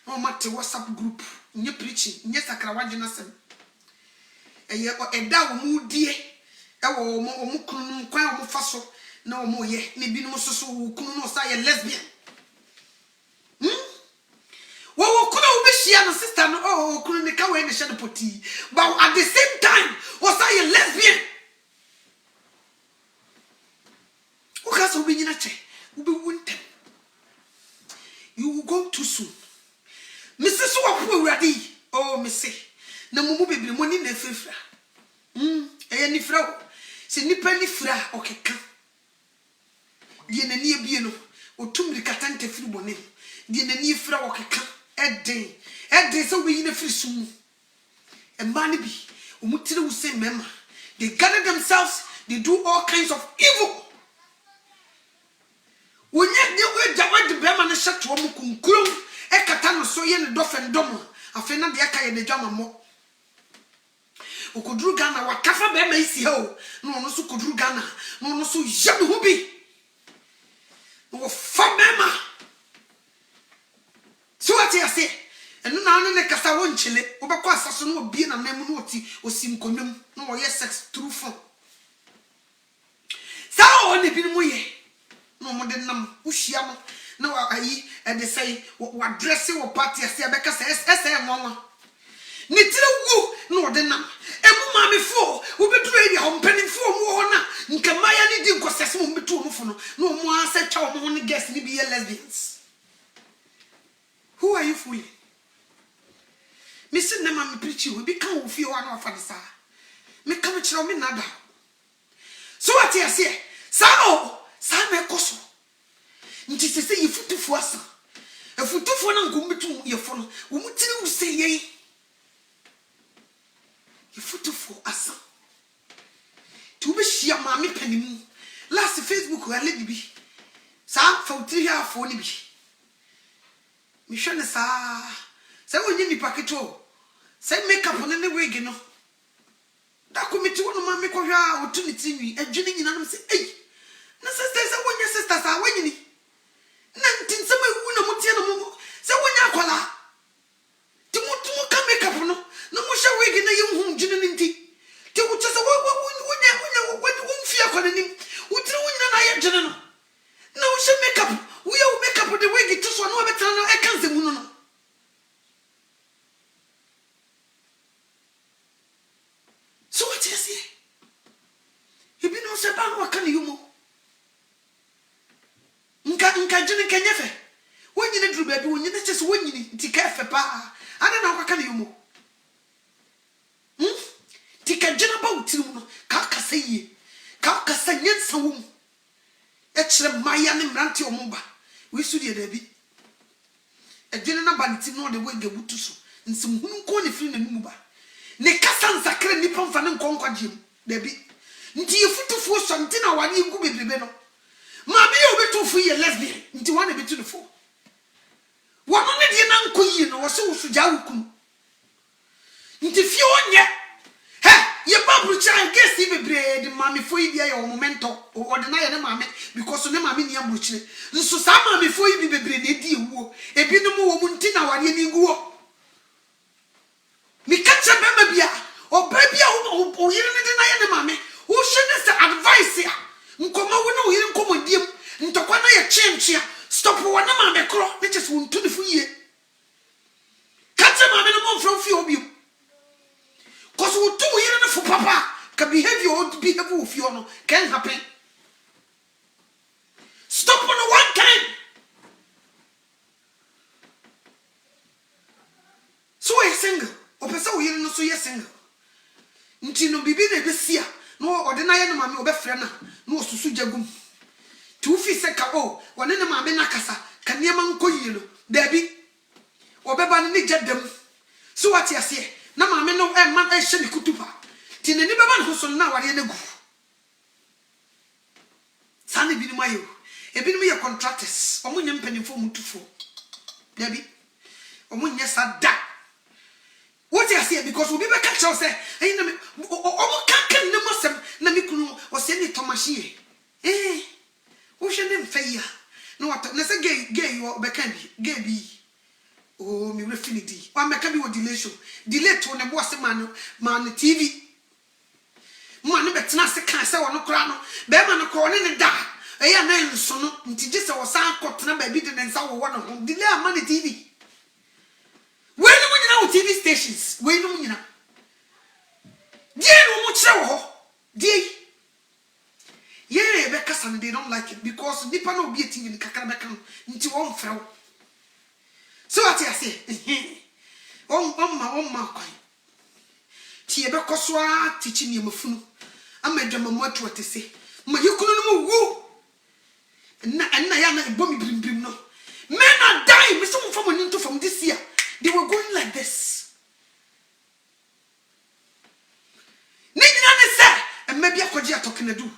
Speaker 1: no mo te WhatsApp group nye preaching nye sakra wagena sem eye eda wo mu die e wo mo kunu kwan wo fa so na wo mo ye ne bi no so wo kunu no sa ye lesbian wo kuna ubeshia no sister no oh kuna ne ka we ne shade poti but at the same time was I a lesbian ukaso ubinyina che ubi wuntem you will go too soon Mrs. Wapu ready oh missy na mumu bebre mo ni na frefra eya ni fra se nipa ni fra okeka die na ni ebie no otumri katante firi bonem die na ni fra okeka Eden so we in a free soon. And man be umutire will say mema. They gather themselves, they do all kinds of evil. When you way jawad the bema na shut to mukunkrum, ekatano so yen dof and domo, a fena de aka in the jama mo. Ukudru Ghana, what kafa bema is ho, no so kudru Ghana, no so jam hubi. No fa mema. So what you say? And now na kasa won chile, obekọ asaso no obie na nam no oti osim konwam no wo ye sex through phone. Sa o ne bi no ye. No mo de nam uhia mo na ayi e de say wo address wo party ase abeka say ese nwanwa. Ni tire wu no de nam. Emu ma me fo, wo bedu area ho mpanimfo mo ho na nka maya ni di nkosese mo betu mo fo no. No mo ase twa mo ho ni guest ni bi ye lesbians. Who are you fooling? Missing them and preach you. We become with you one of the me come to me nada. So what you say? Sao, Sam Koso. Nti say you foot to force. A foot to for and go to your phone. Umuti say ye. You foot to for us. To be sheer mammy penny. Last Facebook where lady be. Sam for 3 years for ni be. Mission sa say when you paketo say makeup on any wig no that committee one man make hwa opportunity wi adwene nyina no say eh na sister say when your sisters are when ni na ntin say wu na mutie no mo say when ya kwala ti mutu ka makeup no na mo hwa wig na ye hu dwene ni nti ti wo tse say wo mfia kwala ni wutire wo nyina na ye dwene no na wo hwa makeup wo ya makeup the wig to so no betra no e kan se mu no so what you say? You be no se ba what can you mo? Nka jini kenyefe. When you dru baby when you just when you tika fe pa. Ada na what can you mo? Tika jina ba utiru no ka ka sey. Ka ka sanyen sawum. E kire maya ne mrante omba. We su de dabi. E jina na ba nti no de we gebutu so. Nsim hunu ko ne firi na numu ba. ne kasa nsakre nipa mfa ne nkonkwajem dabi nti yefutufu so ntina wani ngu bebrebe no maame ye obetufu ye lesbian nti wana betufo wano ne die na nkoyi no wo se wo suja wukum nti fie onye ye babru chan gesi bebre de maame foi bia ye o momento o de na ye ne maame because ne maame ni ambuchire nso sa maame foi bi bebre na di ewuo ebinom wo mu ntina wani ni nguo mi kacha bema bia o bia o yire ne de na ye ne maame wo shene se advice ya nkoma wo na wo yire nkomodiem ntokwa na ye chenchia stop wo na maame kro ne chese wo ntuni fu yie kacha maame no mo from fi obi cause wo tu yire ne fu papa ka behavior of you no can happen stop on one time so we single o pesa wo yire no so ye single nti no bibi na besia no ordinary no maame obefre na no osusu jagum tu fi se ka o wone ne maame na kasa ka niema nkoyi no dabi obeba ne jadam so what you say na maame no e man e hye ne kutupa ti ne ni beba ne so na ware na gu sane bi ni mayo ebi ni ye contractors omunye mpanimfo mutufo dabi omunye sada what you say because obi be ka che say eh na omo ka kan ne mosem na me kunu o se ni tomashie wo hwe ne mfeya no what na say gay you be kan bi gay bi oh me refinity wa me ka bi wo delay show delay to ne boss man TV man be tena se kan se wo no kra no be man no kro ne da eya na nso no nti je se wo san kotena ba bi de ne nsa wo wo no delay man TV we no munyina wo TV stations we no munyina die no mu kire wo die ye be kasa they don't like it because nipa no be TV ni kakra be kan nti won frɛ wo so what you say on ma kwai ti e be koso a tichi ni mafunu amadwama mo atu otese ma yekunu no mu wu na ya na bomi brim no men are dying me some from into from this year they were going like this nigina ne say e ma bia kwaji atokene du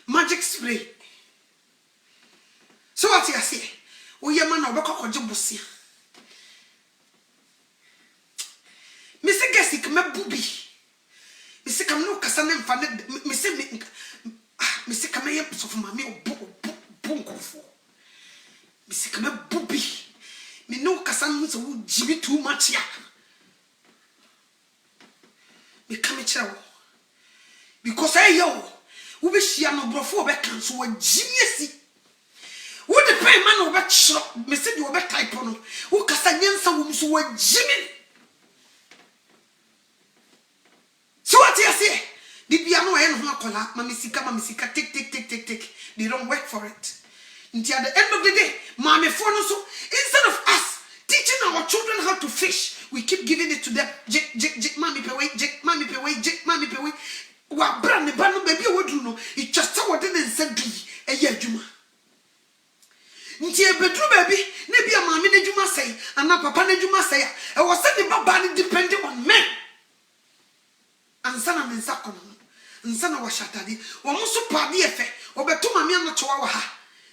Speaker 1: magic spray so what you say o ye man obekọ kwaji bosia me se gesi ke mabubi me se kam no kasa ne mfa ne me se kam ye so for mama obunkofo me se kam bubi me no kasa no so jibi too much ya me kam kire wo because yo wo be hia no brofo obekan so wa jimiesi wo de pay man wo be chiro me se de wo be type no wo kasa nyensa wo so wa jimi so what you say the piano e no akola mama sika tick they don't work for it until at the end of the day mama for no so instead of us teaching our children how to fish we keep giving it to them mommy pay way wa bra ne ba no baby e wodru no it just what they said bi e ya adwuma nti e bedru baby na bia mama na adwuma sei ana papa na adwuma sei e was say the baba ni depending on men ansana mensakono nsana wa shatadi wo muso pade efe obeto mame anotowa wa ha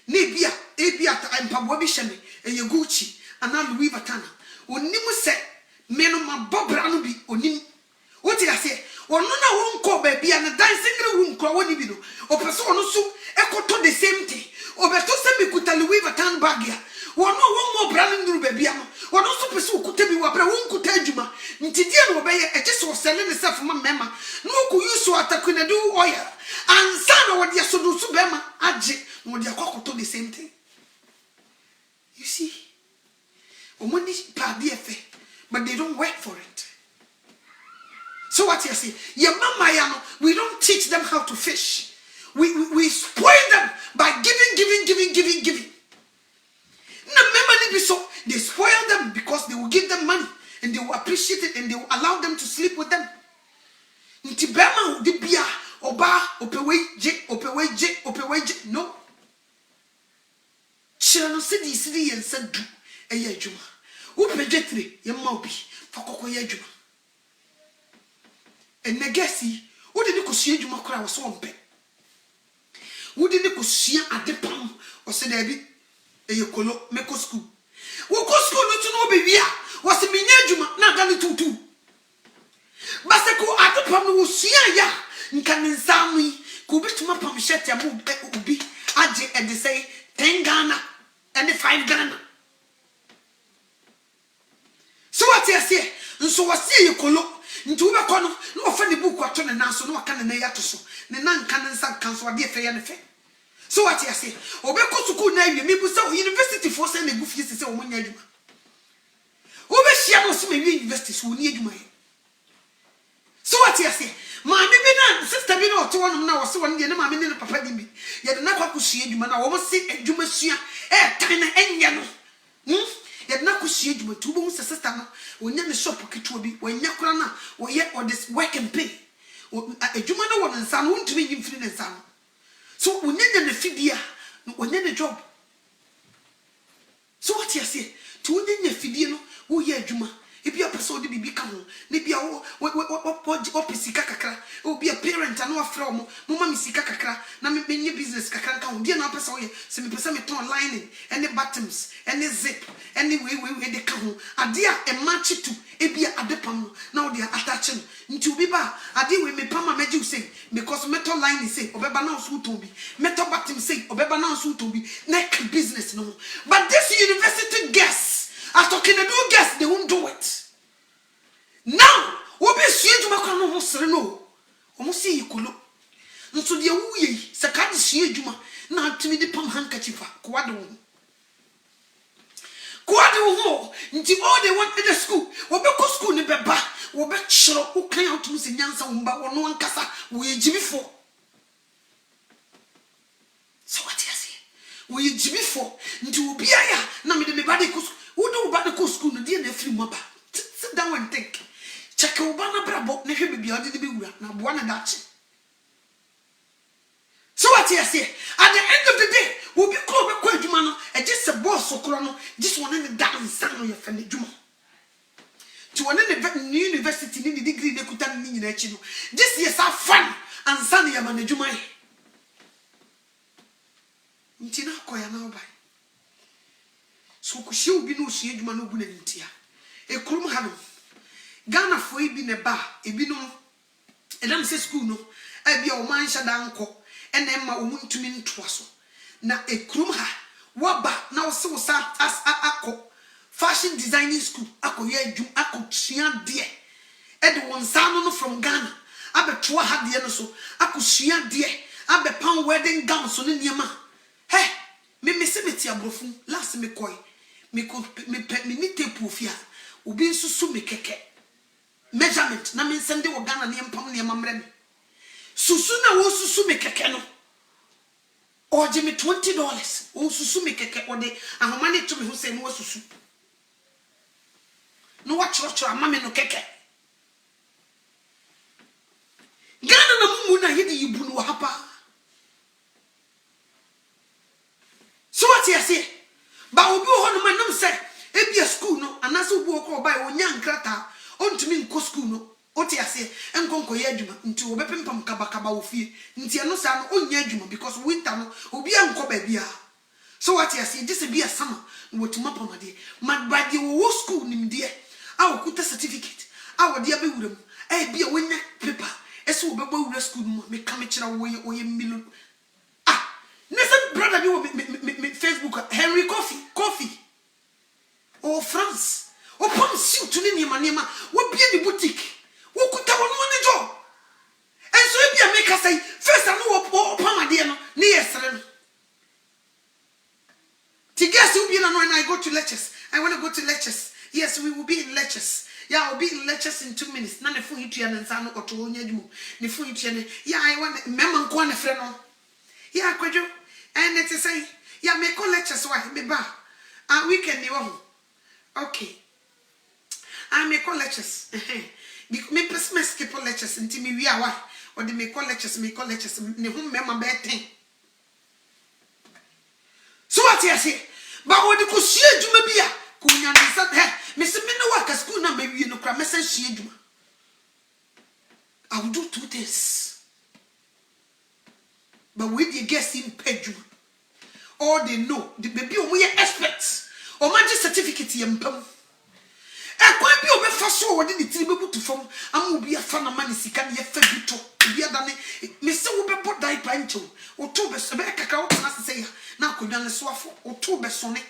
Speaker 1: na ebia ta empabo bi hyeme eye Gucci ana Louis Vuitton onim se me no mabobra no bi onim woti ase ono na wonko ba bia na dancing room kro woni bi no opeso ono so ekoto the same thing obeto se me kuta Louis Vuitton bag ya wono won mo brand nduru ba bia no wono so peso kuta bi wa bra won kuta adwuma ntidie no obeye eje so sele ne self mema no ku use atakuna do oil ansa na wode asodo su bema age no de akokoto the same thing you see omoni padi efe but they don't work for it. So what you say? Your mama yano, we don't teach them how to fish. We spoil them by giving. Now remember so they spoil them because they will give them money and they will appreciate it and they will allow them to sleep with them. Ntibema di bia oba opewe je no. Chirano sidi yen sadu eya adwuma. Wo pejetre ye ma obi fakoko ye adwuma. and negasi, what did you see you macra was one pet? Wouldn't you see at the palm or said Abby a yokolo meko school? What go school to know baby? Was a minia not done it too. Basako at the palm will see ya, and can insami, go back to my palm shet ya move ubi, aje and they say 10 Ghana and the 5 Ghana. So what I say, and so I see you colo into a corner, no funny book or turn and answer no can and so, the non canon some council dear fair and fair. So what I say, Obeko to go name you, maybe so university for sending good years to say, when you over Shiamos may be universities who need you. So what I say, my baby, sister, you know, to one now, so one year, my minute papa did me. Yet never could see you, man. I almost see a Jumasia, Tina and Yano. Yet now could see you with 2 bones, sister. When you're the shop, it will be when you're crana, or yet or this work and pay. A Jumano one and son won't be in free and son. So when you're the fidia, when you're the job. So what you say, to win your fidiano, who ye Juma. If you are person to be become, maybe what Pisika Kakra, or be a parent and no from Mumma Missika Kakra, Nami business Kakran, dear no person, semi person lining, and the bottoms, and the zip, and the way they come, a dear and match it to Ebia Adepam, now they are attaching into Biba, a dear with me Pama Maju say, because metal line is say, or Bebana to be, metal bottom say, or Bebana to be, neck business no. But this university guests. After can do guess they won't do it. Now, what be seen to make no sereno? Almost see you could look. And so the away, Sakati see Juma, now to me the palm handkerchief, Quado. Quado, until all they want in the school, or because school never back, or back sure who came out to Miss Yansa, or no one casa, we Jimmy for. So what you say? We Jimmy for, into Biaya, Nammy the body cook. Who do about the school no dear nephew mother? Sit down and think. Check Obana Brabo, nephew be beyond the Bura, now one and that. So what you say? At the end of the day, we'll be called a Quajumano, and just a boss or chrono, just one in the down son of your family Juma. To one in the university in the degree they could tell me in a chino. This year's our fun and sunny Yamana Juma. Intina Koya now by. So she will be no shade man who wouldn't tear. A crum have Ghana for a bin a bar, a bino, and I'm say school no, I be a man shadanko, and then my woman to mean twasso. Now a crum ha, wabba, now so sad as a fashion designing school, ako ye jum, ako shian dear. Ed one son from Ghana, I bet 2 had the so, ako shian dear, I bet pound wedding gown so in your man. Hey, me cemetery abrofun, last me koi. Me need tape here. Ubi susu me keke. Measurement. Na me sende wo Ghana ni empam ni mamre. Susu na wo susu me keke no. Or me $20. Wo susu me keke or de ahomani to me who say no susu. No watch amame no keke. Ghana na mumu na yedi yibu no hapa. So what you say? But obi ho no manam say e bia school no anase obi okọ bai onya nkrata ontumi nko school no oti ase enkonko ye adwuma nti obepempam kabakaba wo fie nti eno sa no onya adwuma because winter no obi anko ba bia. So what you say this be a summer no wotuma pamade mad by the wo school nim de a okuta certificate a wo de abewuram e bia wonya paper eso obeba wura school no me kame kira wo ye milu. Listen, brother, me Facebook, Henry Coffee, or France, or Pom Suit to Nima, what be the boutique? Who could tell one job? And so if you make us say, first I know Pomadiano, near Seren. To guess you'll be when I go to lectures. I want to go to lectures. Yes, we will be in lectures. Yeah, I'll be in lectures in 2 minutes. None of you and Sano or to Onyamu. Yeah, I want Memon Kwan friend. Yeah, could you? And it's say, yeah, make all lectures why be bar. And we can do okay. I make all lectures. Me personally skip all lectures until me we are or they make all lectures, ne home member bad. So what you say? But what the kushia juma bia, kunya nisa he, Mr. Minowaka school na maybe you know cram message she juma. I will do 2 things. But with the guests in Pedro, all they know, the baby we are experts. Or magic certificate yempam. E kwa bi obefa so wode the tiri bebu to fam. Am obi afa na mani sika na yefa bito. Obi adane me se wo bebo dai pancho. O to be so be kaka wo na se ya. Na akodwa ne so afo. O to be so ne.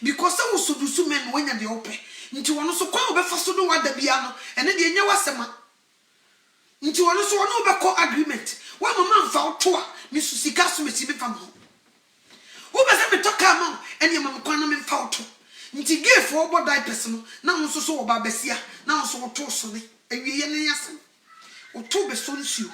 Speaker 1: Because I was so do so men when you open. Nti wono so kwa obefa so do wada bia no. Ene de enya wasema. Nti wono so wono obekọ agreement. Wa mama mfa wo to a me susika so meti be fam ho. Wo be se me to ka ma ene mama kwa na me mfa wo to. Nti give for obo die person na wo so wo ba besia na wo so wo to so ne. Awiye ne yasem. Wo to be so nsuo.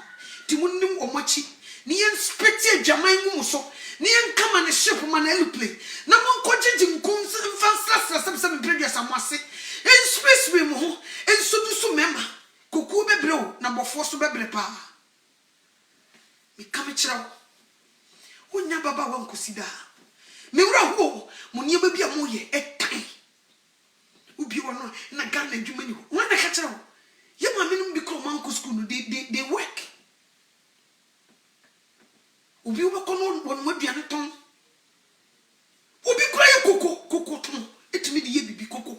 Speaker 1: Ti munnim omachi. Ni yen speti adwaman mu so. Ni yen kama ne ship man airplane. Na mon kogigi nkum mfa sra previous amase. En space we mu ho. En so du so mema. Koku bebre o na bofo so bebre pa. Me kama kira wo. Wonya baba wa nkosida. Me wura ho mo nie ba bia mo ye etan. Ubi wono na Ghana adwuma ni ho. Wona ka kira wo. Ye ma menum bi ko man ko school no they work. Ubi wo ko no won mo aduane ton. Ubi kura ye koko ton. Etimi de ye bibi koko.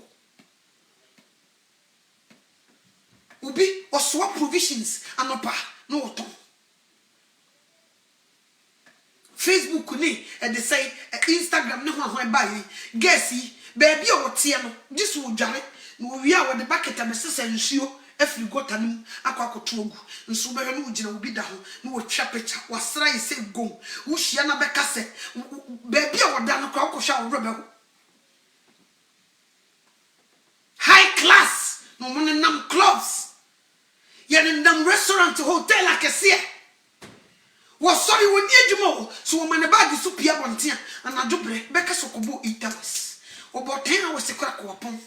Speaker 1: Ubi oswa provisions anopa no ton. Facebook ni they say Instagram ne ho buy guess baby o tie no just wo dware no wi a wo de bucket amesese nsuo afri gota nim akwakoto ogu nso be no ugina obi da ho no wo twa picture wasra yi se gom wo hia na beka se baby o da no kwa ko hwa wo robe ho high class no mo nam clubs ye nam restaurant hotel akese was sorry when you mo so woman bag so pia bontia and adobre beka sokobo 8 hours obo 10 hours e kra ko opon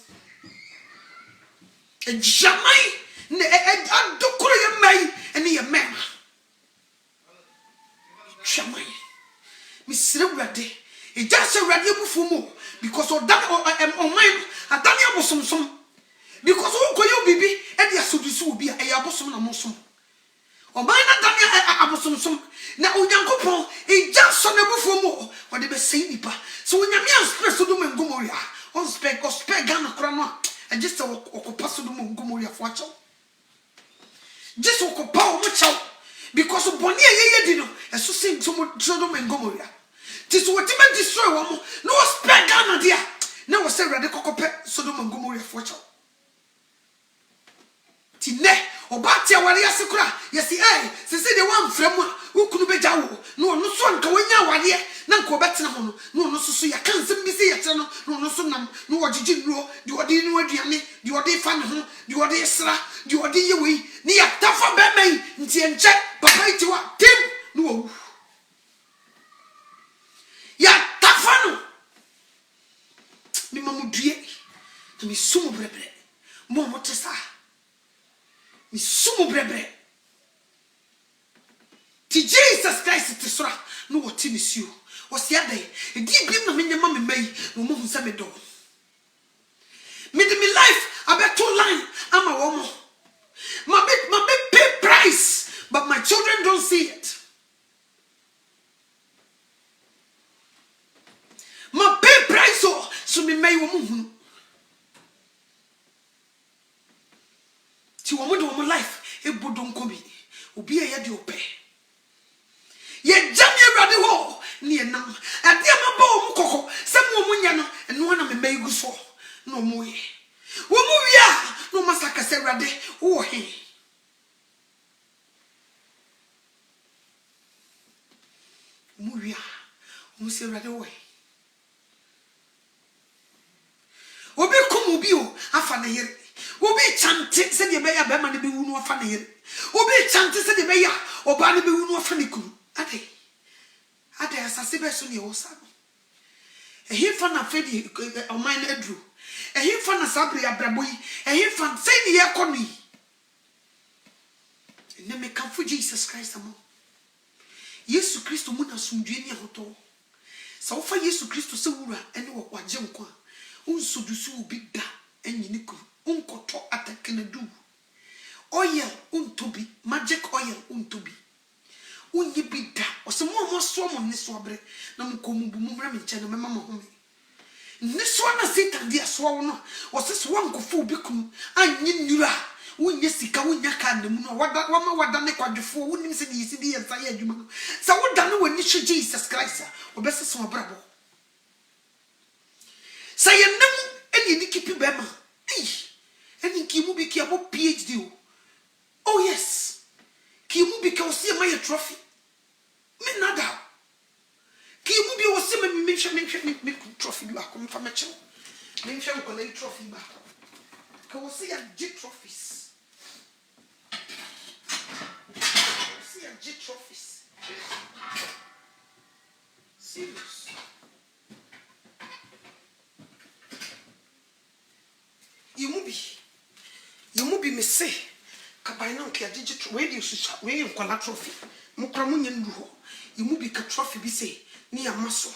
Speaker 1: e jamai ne adokoro ye mai ene ye mema jamai mi sirewade e just ready abufu mo because o dan o mine adani abosomsom because won koyo bibi e dia sodusu obi e ya abosom na mosom o mine adani abosomsom na onyankopon e just so na bufu mo o de be sei nipa so onyame anspe so do mengomoria on spec Ghana kura no I just okopa so do mengomoria fo acho just okopa o mo chaw because boni ye di no eso sing so do mengomoria this what even destroy wo mo no spec Ghana dia na wo say rade kokope so do mengomoria fo acho ti ne obati awari asekura yesi se de wan frem a ukunu beja wo no no so nka wanya awari na nka obetena ho no no so ya kansem bi se yetre no no so nam no wogigi nro di odi no aduane di odi fa ne ho di odi sra di odi yewi ni ya tafa bemai nti enche papa itiwa tim no wo ya tafa no mi mamudue to mi sumu brebre mo motesa mi sumu brebre ti Jesus Christ ti sora no woti ni siu o se ade di bim na menye ma me mai no mo hunsa me do me de mi life abeto line ama wo mo ma be pay price but my children don't see it ma pay price so me mai wo mo hunu ti wo mo do mo life e bodo nkobi obi e ye de ope ye jam ye rade ho ni enam ade ma ba o mukoko se mo munya no eno na me mai gu so no mo ye wo mu wi a no masaka se rade wo he mu wi a mo se rade wo he obi komu bi o afa na yere obi chante se de be ya be ma ne be wu no afa na yere obi chante se de be ya oba ne be wu no afa ne kunu ade asase be so ne wo sa no ehimfa na fedi o man na adru ehimfa na sabre abrabo yi ehimfa se ne ye kono yi ne me kanfo Jesus Christ amo Yesu Kristo mu na sundwe ni ahoto sa wo fa Yesu Kristo se wura ene wo kwaje nko a unsudusu obi da enyini ku unkoto atakena du oil untubi magic oil untubi unyi bida ose mo so mo ne so abre na mo komu bu mo bra me nche no mema mo home ne so na Satan dia so wo no ose so wankofo bi kum anyi nyura wonye sika wonya ka na mu no wada ne kwadwefo wonim se ne yisi bi yensa ya adwuma no sa woda ne wani hwe Jesus Christ obese so brabo sa yenam eni ni kipi bema eni kimu bi ki abo PhD o oh yes kimu bi ka osi ma ye trophy me nada kimu bi osi ma me trophy bi akom fa meche me hwe ko na trophy ba ka osi ya G trophies osi ya G trophies serious you be me say kabai na nke digital radio susha we nkwala trophy mukra munye ndu ho you be ka trophy bi say ni amaso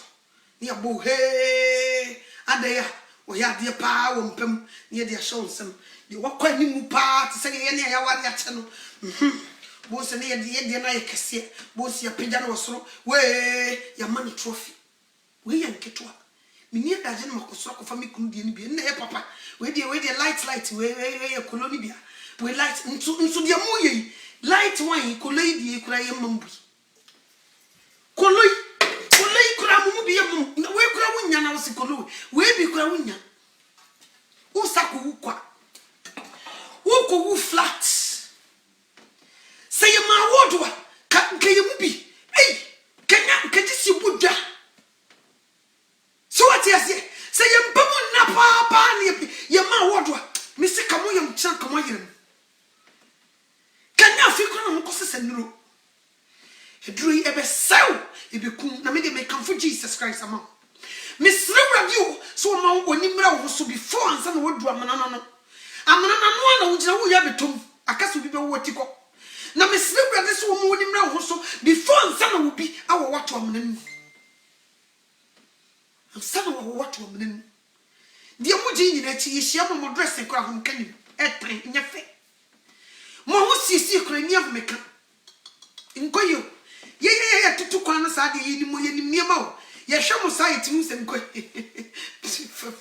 Speaker 1: ni abo he adaya o ya de pa wo mpem ni de show nsem de wakwa ni mu pa te say ye ne ya wari ache no bo se ne ye de na ye kese bo se ya pija na wasoro we ya mani trophy we ya nketwa mini adaje na makosoro ko fami kum de ni bi na ye papa we de light we koloni bia we light nso dia mu ye light one koloi die kura ye mambu koloi kura mu bi ye mu we kura wunya na wose koloi we bi kura wunya usako ukwa uko wu flat say ma wodwa ka ye mu bi kenya kejisi budwa so what you say ye mpamu na papa ni ye ma wodwa misi kamo ye mchan kamo ye kanya fikro na mko sese nuro hedru ebe sew ebe kum na me de me kamfo Jesus Christ ama misre radio so ma onimra wo so before ansa na wodu amana no na wujira wo ya betom akaso bi be wo tiko na misre radio so ma onimra wo so before ansa na wo bi awo wato amana ni ansa na wo wato amana ni dia muji nyina chi yihia mo dress kura ho kanim etan nyefe mo ho sisi kura ni avmeka nkoyo ye tutu kwa na sa de yi ni mo ye ni niema o ye hwe mo site mu se nkoye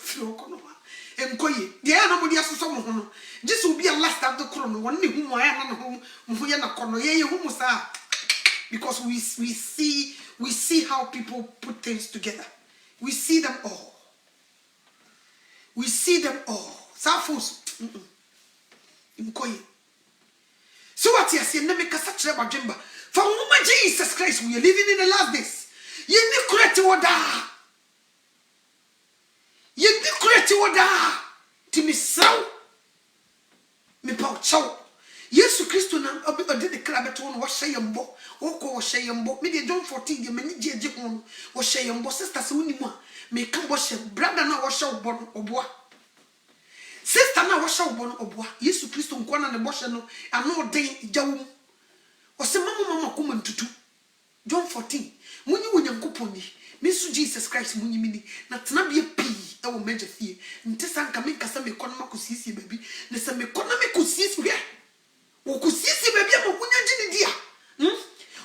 Speaker 1: flo kono ma nkoye de ya na mo dia soso mo ho no jisu bi a last of the kuro no won ne hu mo ya na no mo ye na kono ye hu mo sa because we see how people put things together. We see them all. We see them all. Safos. So what you say? Never can such a bajimba. For woman Jesus Christ, we are living in the last days. You need correct order. You need correct order. To me so. Me pau chow. Yesu Christo na obi de krabeto no wo hyeyembo wo ko wo hyeyembo me de John 14 de mani jeje ho wo hyeyembo sister se woni mu a me kan bo hye brother na wo hye obo no oboa sister na wo hye obo no oboa Yesu Christo nko na ne bo hye no ano den jawum wo se mama ko mantutu John 14 munyi wonyankopon ni me su Jesus Christ munyi mini na tena bia pi e wo meje fie nte sanka me kasa me kono makosisi baby ne se me kono me kosisi hwe okusisi baby amakunya gini dia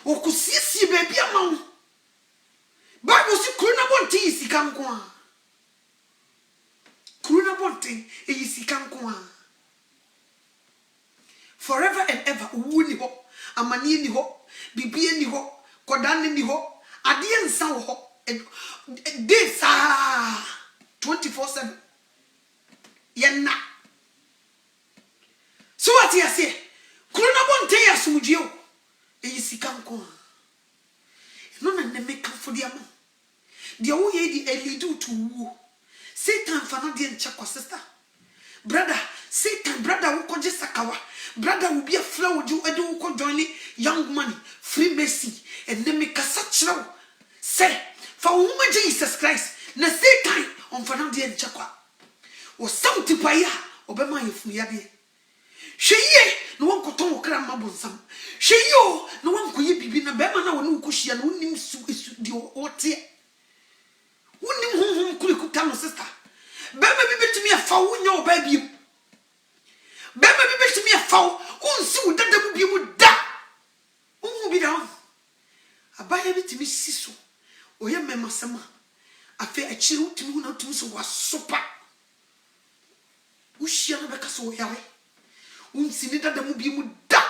Speaker 1: okusisi baby amawu Bible si kuruna bonte isika nko a kuruna bonte isika nko a forever and ever wuni ho amani ni ho bibie ni ho kodane ni ho ade nsa ho this 24/7 yenna so what you say kuruna bonte ya sumujio isika nko no na me kan fodi am dia wo ye di elidu to wo Satan fa na de nche kwa sister brother Satan brother wo ko sakawa brother wo bia flow ju ede wo ko join young money free mercy and me kasa chiro say for woman Jesus Christ na Satan on fa na de nche kwa wo something pa ya obema yefu ya de hweye no won koton wo kra mabonsam hweye o no won koye bibi na bema na woni ko hia no nim su di ote wonim honhom kulikuta no sister bema bi betumi afa wonya oba bi bema bi betimi afaw unsi wo dada mu bi mu da unhu bi da abaya bitimi siso oye memasema afi akiri utimi hu na utimi so wasopa ushia na beka so yawe unsi ni dada mu bi mu da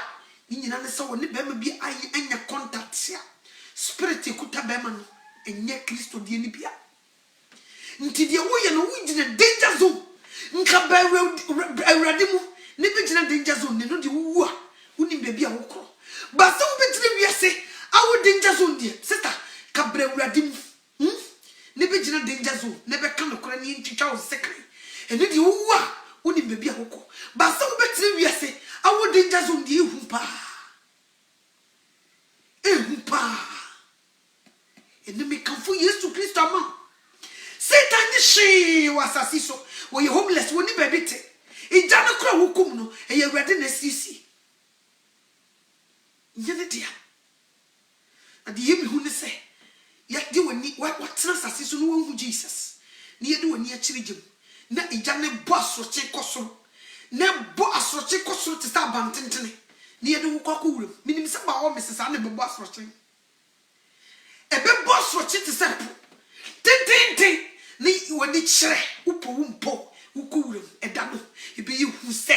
Speaker 1: ni nyina ne se wo ne bema bi anya contact ya spirit ekuta bema no enye Kristo die ni bia nti die wo ye no wo gina danger zone nka ba awrade mu ne be gina danger zone ne no de wo a woni bebi a wo kro ba se wo betire wiase awo danger zone die sister ka bra awrade mu ne be gina danger zone ne be ka no kra ne ntwitwa wo sekre ene de wo a woni bebi a wo kro ba se wo betire wiase awo danger zone die hu pa ene me kan fu Yesu Kristo ama Satan ni she wasasi so we homeless woni baby te ija no kra hukum no eye awrade na sisi nyene dia ade yemi hu ne se ya de woni watena sasi so no won Jesus ne ye de woni a kirigem na ija ne bo asroche kosoro na bo asroche kosoro te sa bantentene ne ye de wo kwako wuram minim se ba wo mesesa na be bo asroche ebe bo asroche te sa tintintin ni woni kire upo wumpo wukuwuram eda no ebe yi hu se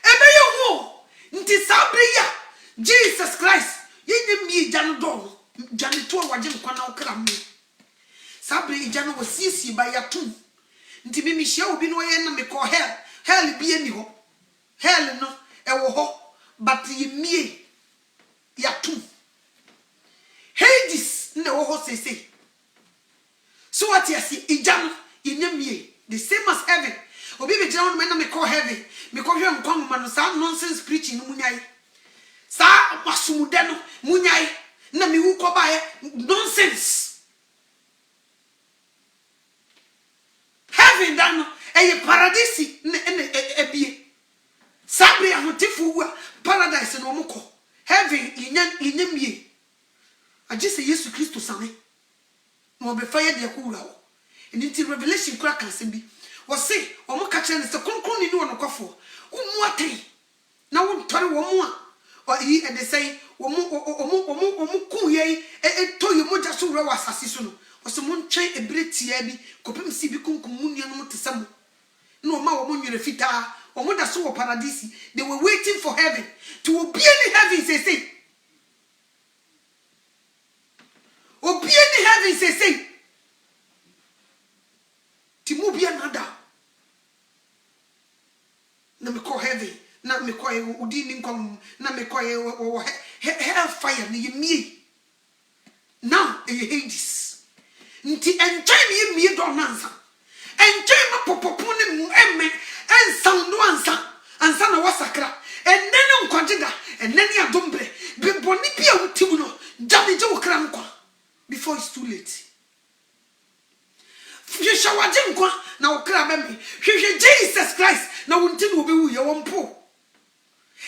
Speaker 1: ebe yi hu nti sabreya Jesus Christ yenye mi janu do janu to waje nkwa na okra mi sabre janu wo sisi ba yatum nti mi hia obi no ye na me ko hell bi eni ho hell no e wo ho but ye mie yatum Hades ne wo ho sese so what you see ijano inyamie the same as heaven obi be jira no me call heaven me ko hwe nkwa ma no sa nonsense preaching no munyai sa masumude no munyai na me wu ko bae nonsense heaven dan no e paradise ne ebie sabre ahotifu wa paradise no mko heaven inyamie ajise Yesu Kristo sane no be fire de akura ho nti revelation kura kan se bi wo se o mo ka kire ne se kronkron ni no kwafo umu atai na wo ntore wo mu a o yi e de sei wo mu ku ye to ye moja so wura wasase so no o se mo ntwen ebretia bi kopem si bi kunkum mu nua no te sam no ma wo mo nwere fita o mo da so wo paradise they were waiting for heaven to be in heaven say obi ni heaven say timu bia nada na me call heaven na me call udi ni nkom na me call hell fire ni yemie now e Hades nti enjoy me yemie do nansa enjoy ma popopo ni emme ensan do ansa na wasakra enene nkwageda enene adombre be boni bia wutimu no jame je wokra nkwa before it's too late. Hwehwe waje nkwa na okra be me. Hwehwe Jesus Christ na wonti no be wu ye wompo.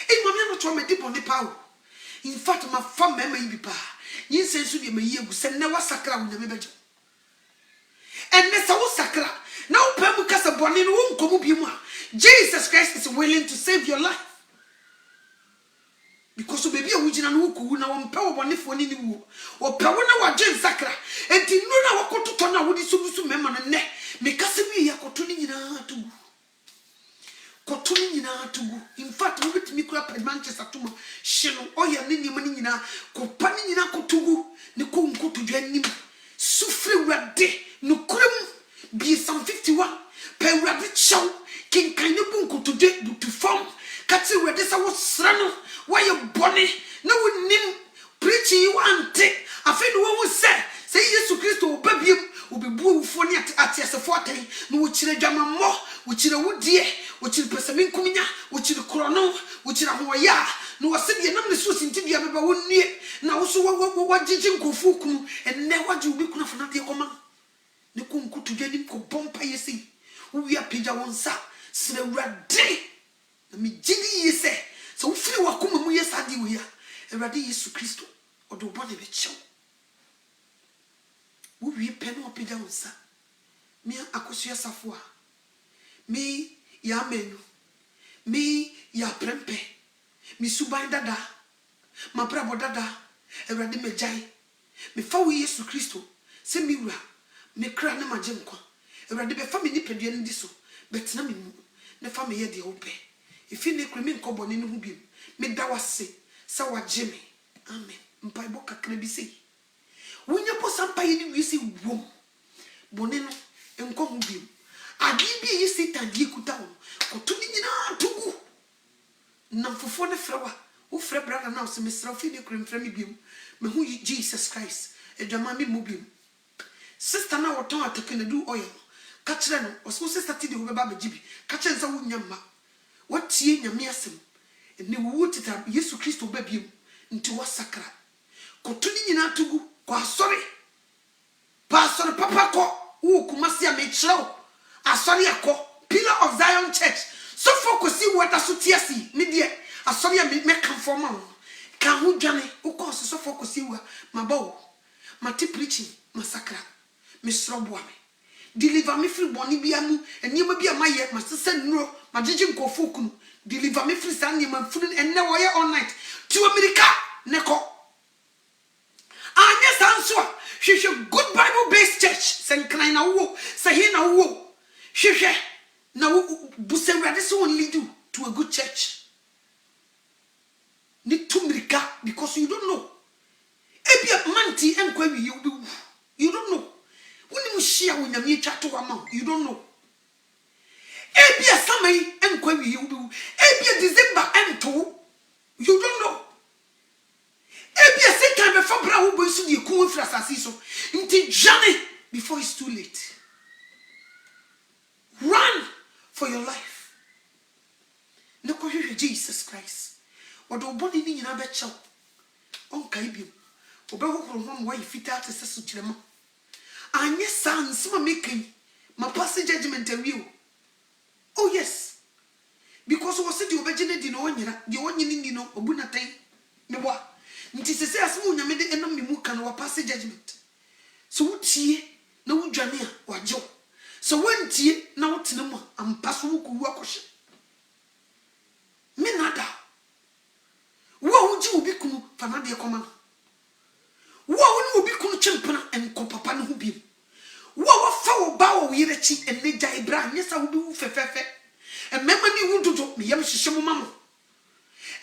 Speaker 1: Enwame no to me di boni pa. In fact my fam mema yi bi pa. Yin sensu de me yegu se ne wasakra wo nyame bejo. And ne sa wo sakra na wo pa mu kasa boni no wo nkomu bi mu a. Jesus Christ is willing to save your life. Because so baby a wujina no wuku na won pa wo bone fo ni wu o pa wo na waje nsakra enti no na wakototo na wodi subusu mema no ne me kase bi ya koto ni nyina tugu in fact we bit mi kura Manchester tuma shino oya ni nyina ko pa ni nyina kotugu ne ko nkoto dwanim sufre wade no kuram bi Psalm 51 pa wade chaw kinkan ne bu nkoto de butu fam kati wade sa wo sra no why you bonny no nim preaching you ante afi no wo say Yesu Kristo obabiem obebu ufo ni atiasefo atan no wo kire dwamammo wo kire wudie wo kire pesami nkuminya wo kire krono wo kire hoya no wase de nam ne so sinti bia beba wonnue na wo so wagigi nkofu kunu enne waje obi kuna fana de koma ne ko nkutu dwanim ko bompa yesi wo wi apija wonsa sire wrade na mi gigi yese so free wakoma mu yesa di we ya Awurade Yesu Kristo odo bone be chew wo wi pe no opija wonsa mi akosua safo a me ya menu, me ya prempe, me suban dada, ma brabo dada, Erade me jai, me fa wo Yesu Kristo, se mi wura, me kra na magye nkwa. Erade be fa me ni pedua ndi so, betina me mu, ne fa me ye de ope. Ifi ne kra me nkobone ne hu biem, me da wase, sa wagye me. Amen. Mpaibo kakra bi sei. Wonya po sampa ye ni wi se wom. Bone no enko hu biem. Adi bi ye Satan di kuta wo. Koto ni nyina tugu. Na fofo ne frewa. Wo fre brother na so me sra fi ne kra mfra me biem. Me hu Jesus Christ. Edwama me mu biem. Sister na woton atake na du oil. Ka kire no, oso sister ti de wo beba begibi. Ka kire nsa wo nyamma. Watie nyame asem. Ene wo tita Yesu Kristo ba biem. Nti wasakra. Koto ni nyina tugu. Kwa sorry. Pastor Papa ko wo kumasi a me kire. Asori akọ Pillar of Zion Church. So focus see what aso tiasi. Me die asori a me conform am. Ka hu dwane wo ko so focus see wa mabawo. Mati preaching masakra. Me srobo ame. Deliver me free boni bia mu enima bia maye masese nuro magege nkofo kunu. Deliver me free san nima funu enne wo ye all night. To America neko. Anya sanso she good Bible based church. Sen kran na wo, se he na wo. Sheshe na buse wrade so only do to a good church. Need to mirika because you don't know. Ebia manti enkwa wi you don't know. Woni mu hia wo nyame twa to ama you don't know. Ebia samai enkwa wi ebia December ento you don't know. Ebia Satan be fa bra wo bo su de ku afra asase so nti jane before it's too late. Run for your life. No question Jesus Christ. What do body ni na be chow? On kaibim. Obe ho from why fita to sesu chirema. Anye san sima making my passing judgment and you. Oh yes. Because we said you obejene di no onyira, di onyini ni no obunaten. Me wa. Nti sese asemu nyame de enam me mu kan wa passing judgment. So wutie na wudwane a wajo. So when tie na wotena mu ampaso wo ku akɔhye me nada wo wuji obi kunu fana de kɔma wo woni obi kunu chempena enko papa ne ho biem wo fa wo ba wo yerechi enegya ibra nyesa wo bi wu fefefe emema ni wu dodo me yam hyehyɛ mo mamo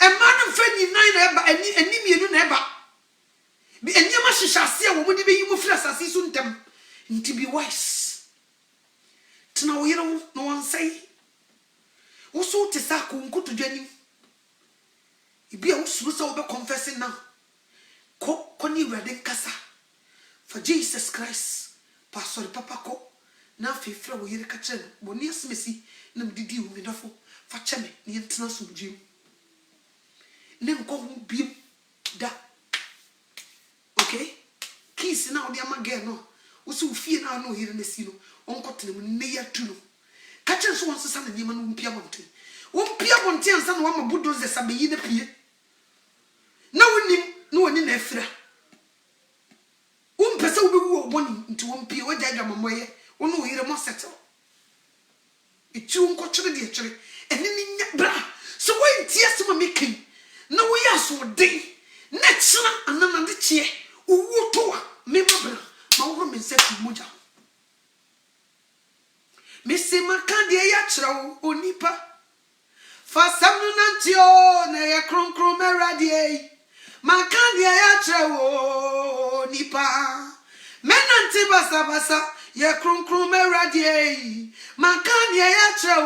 Speaker 1: emma na fa ni nan na eba ani mienu na eba bi enyama hyehyɛ ase a wo mo de beyi mo fira asase so ntem nti be wise. Tina wo yere wo no wan say wo so te sa ko nkoto dwani ibi a wo suru sa wo be confessing now ko ni wrade nkasa for Jesus Christ Pastor Papa ko na fefra wo yere ka kire bo ni asmesi na mdidi wo midafo fa cheme ni ntina so dwem ne nko hu biem da okay kiss na wo dia magɛ no wo so fie na no yere na si no onkotle mu ne ya tu no ka kire so won sesa na nyema no mpia bonte ansa na wa mabudo ze sabeyi na pie na wonim na woni na afira pese wo be wo oboni nti wo mpie wo gya dwamamoye wo no yire mo settle etu nko kire de kire eni ni nya bra so wo ntie so ma mekin na wo ya so de na kira anana de kie wo to a me mabra ma wo me set moja Missy Makandi ya chra onipa fa samnu nantio na ya kronkron meradie Makandi ya chra onipa menanti basa ya kronkron meradie Makandi ya chra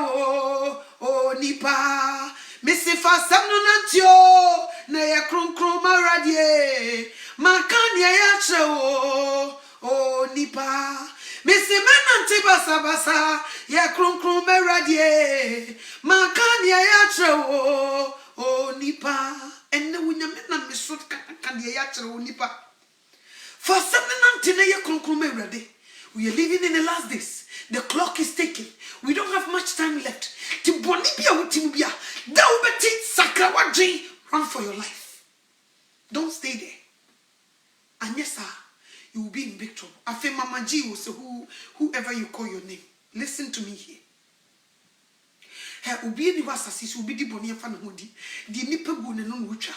Speaker 1: onipa Missy fa samnu nantio na ya kronkron meradie Makandi ya chra onipa Missy menanti basa ya kronkron meradie Makania ya trewo onipa enne wunyame na meso kakade ya trewo onipa for something nanti na ya kronkron merade. We are living in the last days. The clock is ticking. We don't have much time left. Ti boni bia wuti bia da ubeti sakra wadji. Run for your life. Don't stay there. And yes sir, you will be in big trouble. Afe Mama G will say whoever you call your name. Listen to me here. He obi ni wasase so obi di boni afa na hodi di nipa gu ne no wotwa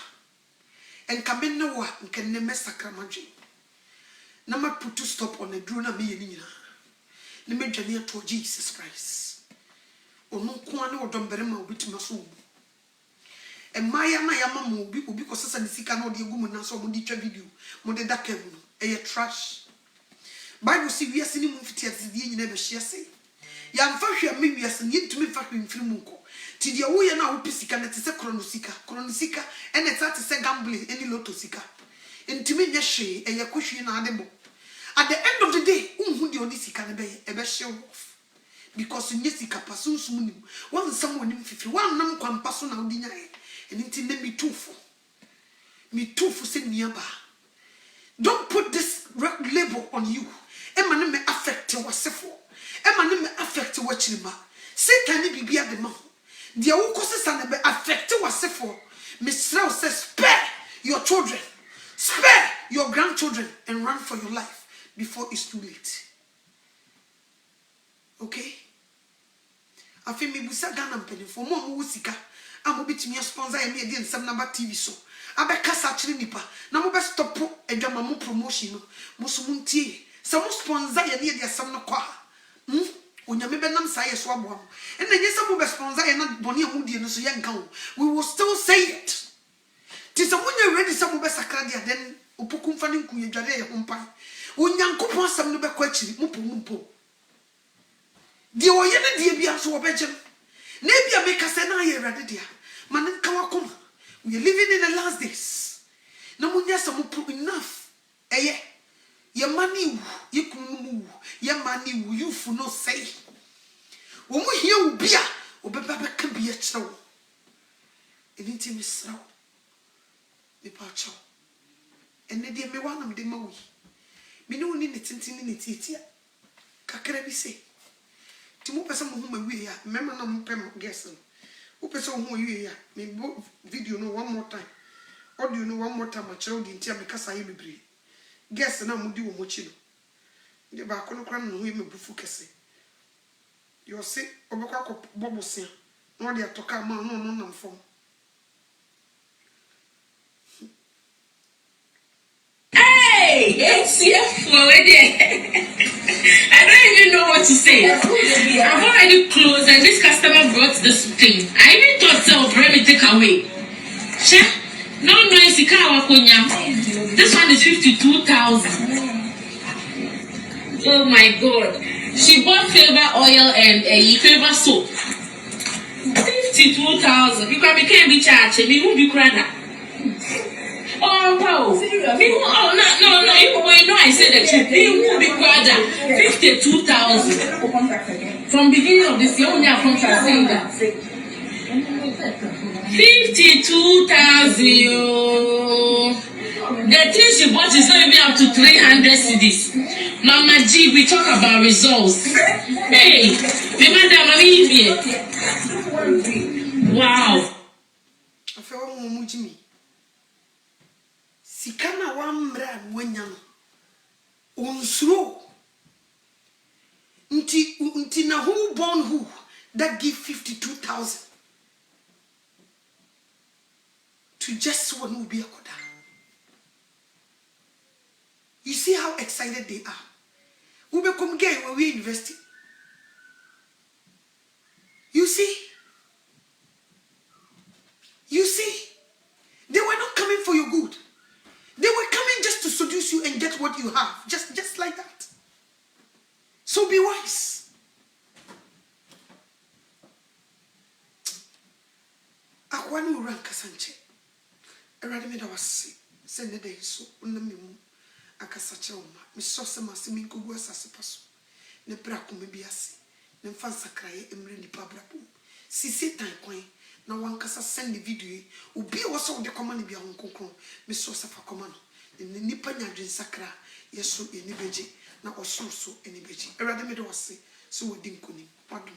Speaker 1: enka me ne wa nka ne mesakramadwe na ma put to stop on a duro na me ye ni nyina ne medwane ato Jesus Christ onu ko ane odombere ma obi tuma so emaya na ya mama obi ko sesa ne sika na odi egumu na so mo di twa video mo de da kam no eye trash Bible si wiase ni mu fiti atidie nyina be hye ase ya mfa hwe me wiase ni ntumi fa hwe mfiri mu nko ti de wo ye na wo pisika na te se krono sika ene ta te se gambling eni lotto sika ntumi nya hwe eye ko hwe na adebo at the end of the day unhu de odi sika ne be e be hye off because nye sika paso nsum nim wan sam woni mfifi wan nam kwampa so na odi nyae eni nti ne mi tufu se niaba. Don't put this label on you. Emma ne me affect wasefo. Emma ne me affect wachirima. Satan ni bibia de ma. Dia wo kosesa ne be affect wasefo. Misrao says spare your children. Spare your grandchildren and run for your life before it's too late. Okay? Afi mi busa Ghana mpeni for mo mo sika. Amo bitimi sponsor e me de nsem number TV so. Abekasa chiri nipa na mo be stop adwama mo promotion no mo so muntie se mo sponsor ye ne de asem no kwa onyame be nam sa ye so abo am and nye se mo be sponsor ye na boni amudie no so ye nka wo we will still say it ti se mo nya ready se mo be sakra dia then opoku mfa ne nku ye dware ye hompan onyankopon asem no be kwa chiri mo po die o ye ne die bia so wo be gem na bia me kase na ye ready dia man nka wakoma. We are living in the last days. No munya some enough. Eye. Your money, you kunu, your money, you for no say. When we hear beer, or Baba can be a chow. Anything is slow. The pacho. And the dear me one of the mowi. Me no need it in it here. Kakarabi say. To move some whom we are, remember no pem guessing. Who person who you here? Me video no one more time. Audio no one more time. I child in tia because I be guess na mudi wo mochi no. De ba kono kran no me bufu kese. You say obekwa ko bobosia. No de atoka ma no nam fom.
Speaker 2: Hey, HCF already. I don't even know what to say. I've already closed and this customer brought this thing. I even thought so, let me take away. No noisy car wakonya. This one is 52,000. Oh my god. She bought Favor oil and a Favor soap. 52,000. You can be charged. Me won't be crying. Oh wow! No! You know I said the truth. People be brother 52,000 from beginning of this year. Only a contract saying that 52,000. The thing she bought is not even up to 300 cedis. Mama G, we talk about results. Hey, remember, mommy here. Wow.
Speaker 1: I feel me. Sikana wamra mwenyano unsuro nti na who born who that give 52,000 to just one will be a koda. You see how excited they are. We become gay when we university. You see, they were not coming for your good. They were coming just to seduce you and get what you have. Just like that. So be wise. Akwani uran kasanche. Erade me da wase. Send the day so unamimu akasache oma. Me so se masimi nkugu asase paso. Ne braku me biase. Ne mfansa kraye emre ni pabrapu. Sisi tan kwen. Na wankasa send the video obi wo de command bia honkonkron me so safa command ni nipa nyadwen sakra yeso eni beji na osoro so eni beji erade me do wase so wodi nkoni wado